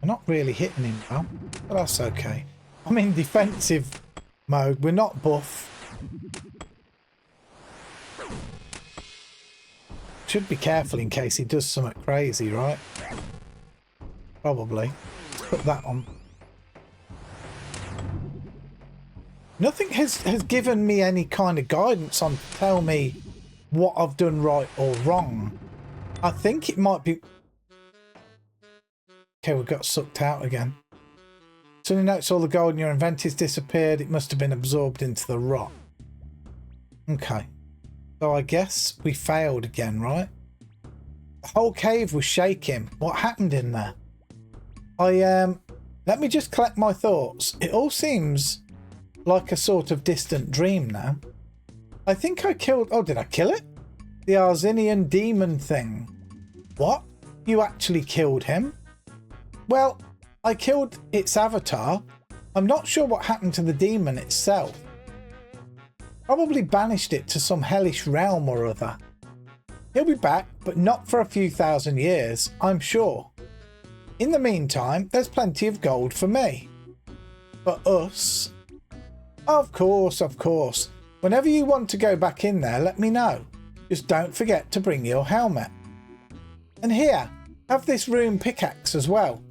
We're not really hitting him well, but that's okay. I'm in defensive mode. We're not buff. Should be careful in case he does something crazy, right? Probably. Let's put that on. Nothing has given me any kind of guidance on to tell me what I've done right or wrong. I think it might be... Okay, we got sucked out again. Suddenly notice all the gold in your inventory's disappeared. It must have been absorbed into the rock. Okay. So I guess we failed again, right? The whole cave was shaking. What happened in there? Let me just collect my thoughts. It all seems like a sort of distant dream now. I think I killed... Oh, did I kill it? The Arzinian demon thing. What? You actually killed him? Well, I killed its avatar. I'm not sure what happened to the demon itself. Probably banished it to some hellish realm or other. He'll be back, but not for a few thousand years, I'm sure. In the meantime, there's plenty of gold for me. For us? Of course, of course. Whenever you want to go back in there, let me know. Just don't forget to bring your helmet. And here, have this rune pickaxe as well.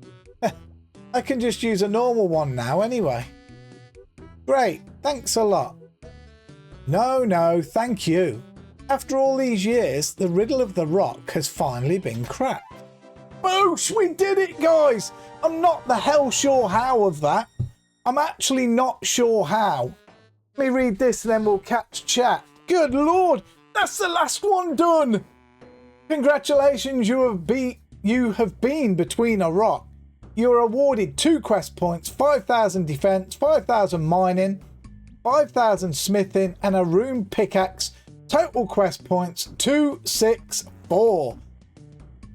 I can just use a normal one now anyway. Great, thanks a lot. No, thank you. After all these years, the riddle of the rock has finally been cracked. Boosh, we did it, guys! I'm not the hell sure how of that. I'm actually not sure how. Let me read this and then we'll catch chat. Good lord, that's the last one done! Congratulations, you have been between a rock. You are awarded 2 quest points, 5,000 defense, 5,000 mining, 5,000 smithing and a rune pickaxe. Total quest points 264.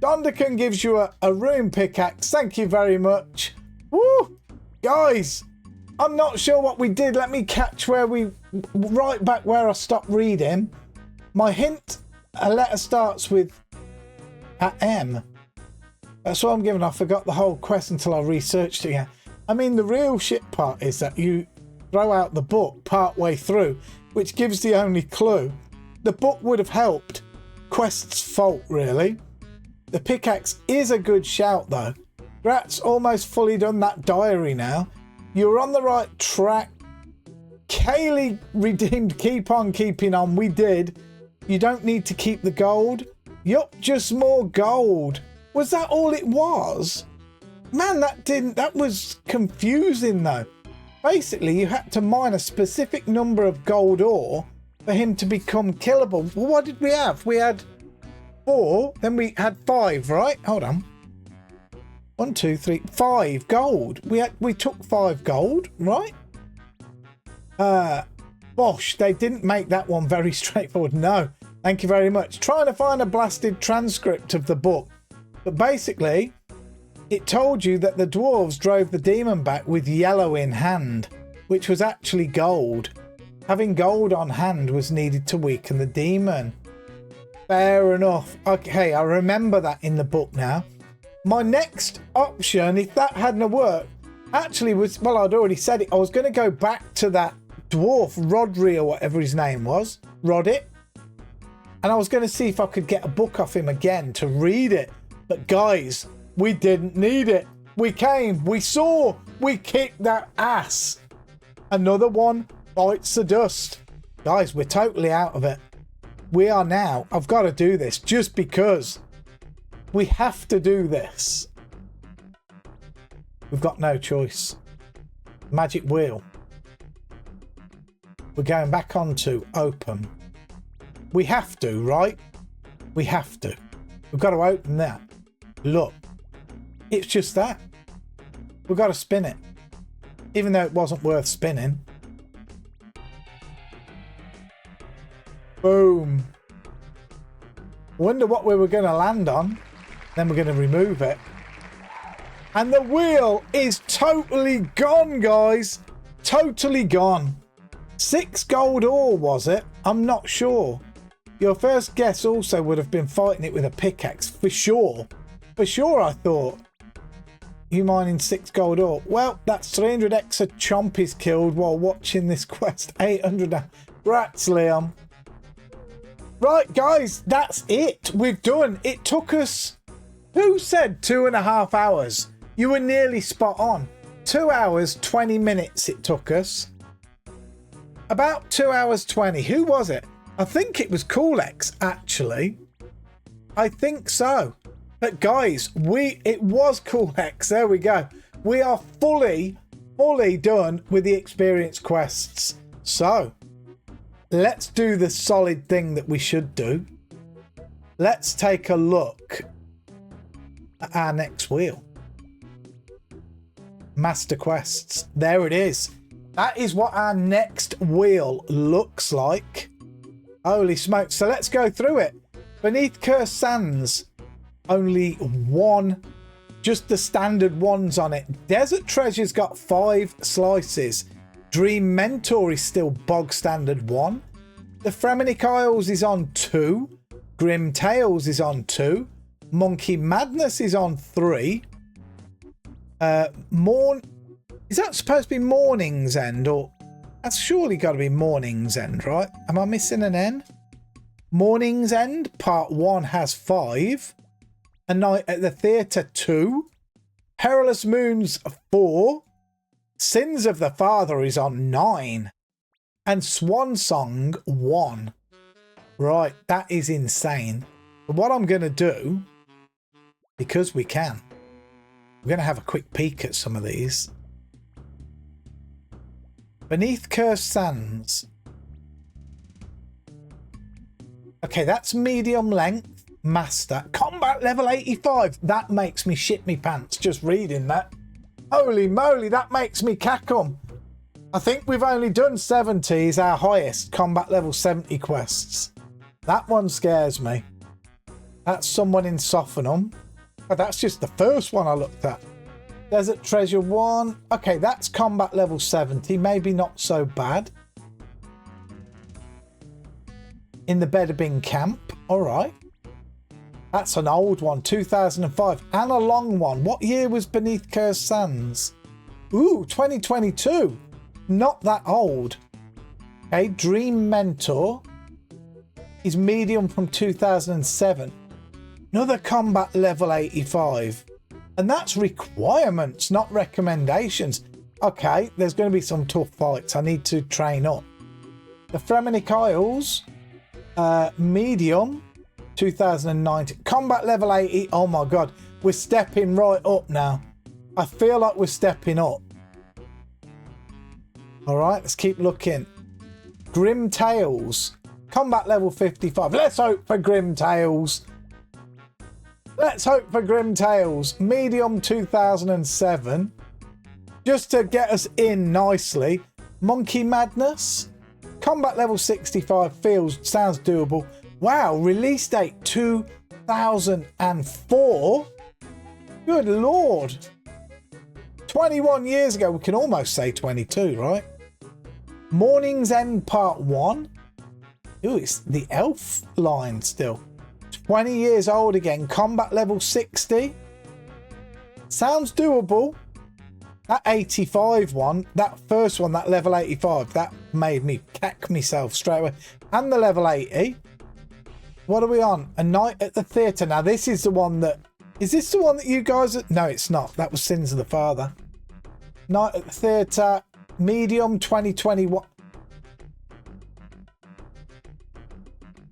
Donderkin gives you a rune pickaxe. Thank you very much. Woo! Guys, I'm not sure what we did. Let me catch where we... Right back where I stopped reading. My hint, a letter starts with a M. That's what I'm giving. I forgot the whole quest until I researched it again. I mean, the real shit part is that you throw out the book part way through, which gives the only clue. The book would have helped. Quest's fault, really. The pickaxe is a good shout, though. Grat's almost fully done that diary now. You're on the right track. Kaylee redeemed keep on keeping on. We did. You don't need to keep the gold. Yup, just more gold. Was that all it was? Man, that was confusing though. Basically, you had to mine a specific number of gold ore for him to become killable. Well, what did we have? We had 4, then we had 5, right? Hold on. 1, 2, 3, 5 gold. We took 5 gold, right? Bosh, they didn't make that one very straightforward. No, thank you very much. Trying to find a blasted transcript of the book. But basically, it told you that the dwarves drove the demon back with yellow in hand, which was actually gold. Having gold on hand was needed to weaken the demon. Fair enough. Okay, I remember that in the book now. My next option, if that hadn't worked, actually was, well, I'd already said it. I was going to go back to that dwarf, Rodri or whatever his name was, Rodit. And I was going to see if I could get a book off him again to read it. But guys, we didn't need it. We came, we saw, we kicked that ass. Another one bites the dust. Guys, we're totally out of it. We are now. I've got to do this just because we have to do this. We've got no choice. Magic wheel. We're going back onto open. We have to, right? We have to. We've got to open that. Look, it's just that. We've got to spin it. Even though it wasn't worth spinning. Boom. Wonder what we were going to land on. Then we're going to remove it. And the wheel is totally gone, guys. Totally gone. 6 gold ore, was it? I'm not sure. Your first guess also would have been fighting it with a pickaxe. For sure. For sure, I thought. You mining 6 gold ore. Well, that's 300 extra chompies killed while watching this quest. 800. Rats, Liam. Right, guys, that's it. We've done. It took us... Who said 2.5 hours? You were nearly spot on. 2 hours, 20 minutes it took us. About 2 hours 20. Who was it? I think it was Coolx, actually. I think so. But guys, it was Coolx. There we go. We are fully done with the experience quests. So, let's do the solid thing that we should do. Let's take a look at our next wheel. Master quests. There it is. That is what our next wheel looks like. Holy smokes. So let's go through it. Beneath Cursed Sands, only one, just the standard ones on it. Desert Treasure's got 5 slices. Dream Mentor is still bog standard 1. The Fremenic Isles is on 2. Grim Tales is on 2. Monkey Madness is on 3. Is that supposed to be Morning's End? Or that's surely got to be Morning's End, right? Am I missing an N? Morning's End Part 1 has 5. A Night at the Theatre 2. Perilous Moons 4. Sins of the Father is on 9. And Swan Song 1. Right, that is insane. But what I'm going to do, because we can, we're going to have a quick peek at some of these. Beneath Cursed Sands. Okay, that's medium length. Master. Combat level 85. That makes me shit me pants just reading that. Holy moly, that makes me cackle. I think we've only done 70 is our highest combat level 70 quests. That one scares me. That's someone in Sophanum. But that's just the first one I looked at. Desert Treasure 1. Okay, that's combat level 70. Maybe not so bad. In the Bedabing Camp. All right. That's an old one. 2005. And a long one. What year was Beneath Cursed Sands? Ooh, 2022. Not that old. Okay, Dream Mentor is medium from 2007. Another combat level 85. And that's requirements, not recommendations. Okay, there's going to be some tough fights. I need to train up. The Fremenic Isles, medium, 2019. Combat level 80. Oh my God, we're stepping right up now. I feel like we're stepping up. All right, let's keep looking. Grim Tales, combat level 55. Let's hope for Grim Tales. Let's hope for Grim Tales. Medium 2007. Just to get us in nicely. Monkey Madness. Combat level 65 sounds doable. Wow, release date 2004. Good Lord. 21 years ago. We can almost say 22, right? Morning's End Part 1. Ooh, it's the elf line still. 20 years old again. Combat level 60. Sounds doable. That 85 one, that first one, that level 85, that made me cack myself straight away. And the level 80. What are we on? A Night at the Theatre. Now, this is the one that... Is this the one that you guys... No, it's not. That was Sins of the Father. Night at the Theatre. Medium 2021.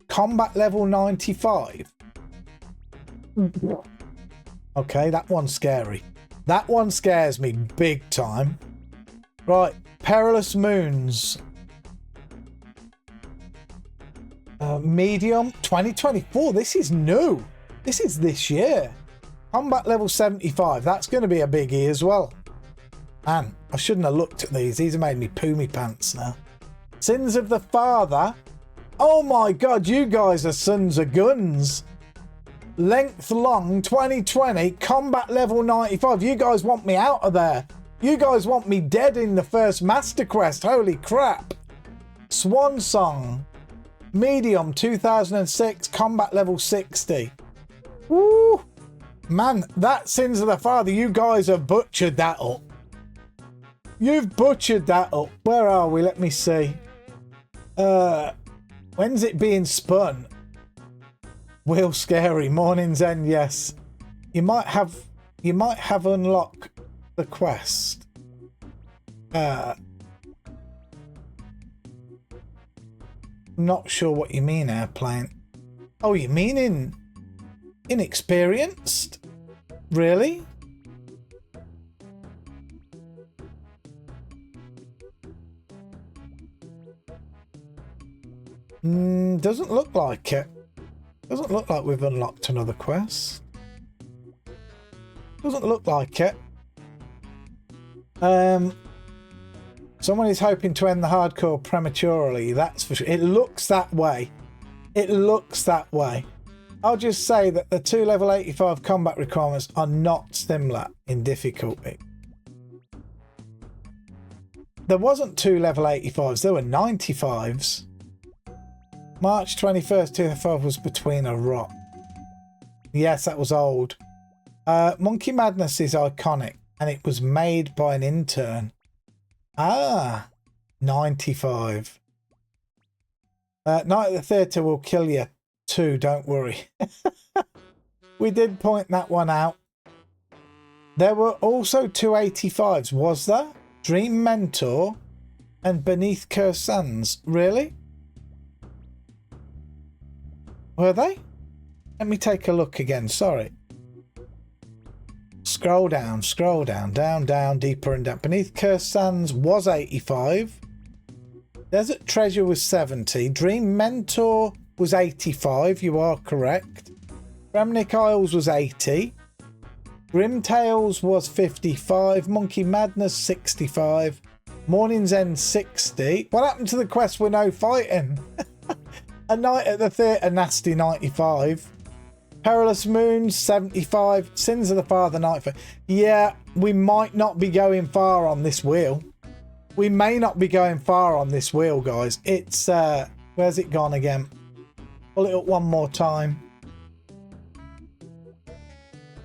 Combat level 95. Okay, that one's scary. That one scares me big time. Right, Perilous Moons. Medium 2024. This is new. This is this year. Combat level 75. That's going to be a biggie as well. Man, I shouldn't have looked at these. These have made me poo me pants now. Sins of the Father. Oh my God, you guys are sons of guns. Length long 2020. Combat level 95. You guys want me out of there. You guys want me dead in the first Master Quest. Holy crap. Swan Song. Medium 2006. Combat level 60. Woo. Man, that Sins of the Father, you guys have butchered that up. You've butchered that up. Where are we? Let me see. When's it being spun? Wheel Scary. Morning's End, yes. You might have unlocked the quest. I'm not sure what you mean, Airplane. Oh, you mean inexperienced? Really? Doesn't look like it. Doesn't look like we've unlocked another quest. Doesn't look like it. Someone is hoping to end the hardcore prematurely, that's for sure. It looks that way. It looks that way. I'll just say that the 2 level 85 combat requirements are not similar in difficulty. There wasn't 2 level 85s, there were 95s. March 21st, 2005 was Between a Rock. Yes, that was old. Monkey Madness is iconic and it was made by an intern. Ah, 95. Night at the Theatre will kill you too, don't worry. We did point that one out. There were also 2 85s, was there? Dream Mentor and Beneath Cursed Sands. Really? Were they? Let me take a look again, sorry. Scroll down, down, down, deeper and down. Beneath Cursed Sands was 85. Desert Treasure was 70. Dream Mentor was 85, you are correct. Ramnick Isles was 80. Grim Tales was 55. Monkey Madness 65. Morning's End 60. What happened to the quest with no fighting? A Night at the Theatre, nasty 95. Perilous Moons 75. Sins of the Father 95. Yeah, we might not be going far on this wheel. We may not be going far on this wheel, guys. It's where's it gone again? Pull it up one more time.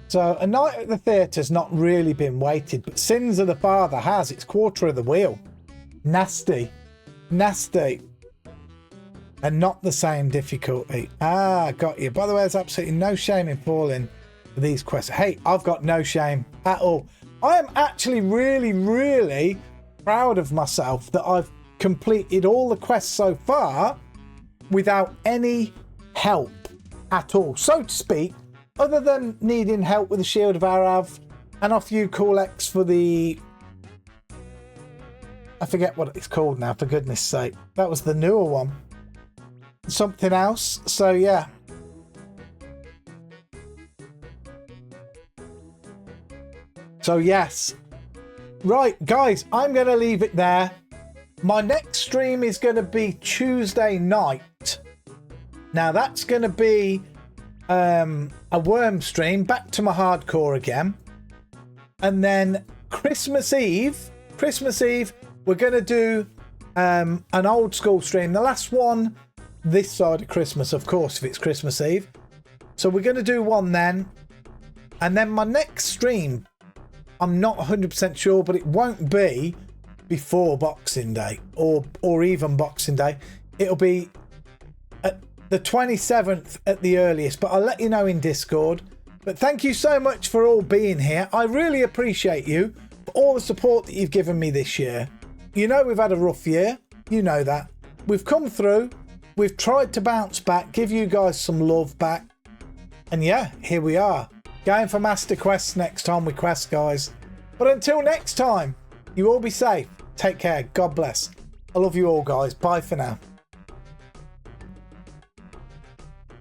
So A Night at the Theatre's not really been weighted, but Sins of the Father has. It's quarter of the wheel. Nasty. Nasty. And not the same difficulty. Ah, got you. By the way, there's absolutely no shame in falling for these quests. Hey, I've got no shame at all. I am actually really proud of myself that I've completed all the quests so far without any help at all, so to speak, other than needing help with the Shield of Arav and off you Cool X for the... I forget what it's called now, for goodness sake. That was the newer one. Something else, so yeah. So yes. Right, guys, I'm going to leave it there. My next stream is going to be Tuesday night. Now that's going to be a worm stream, back to my hardcore again. And then Christmas Eve, we're going to do an old school stream. The last one this side of Christmas, of course, if it's Christmas Eve. So we're going to do one then. And then my next stream, I'm not 100% sure, but it won't be before Boxing Day or even Boxing Day. It'll be at the 27th at the earliest, but I'll let you know in Discord. But thank you so much for all being here. I really appreciate you for all the support that you've given me this year. You know we've had a rough year. You know that. We've come through. We've tried to bounce back, give you guys some love back. And yeah, here we are. Going for Master Quests next time we quest, guys. But until next time, you all be safe. Take care. God bless. I love you all, guys. Bye for now.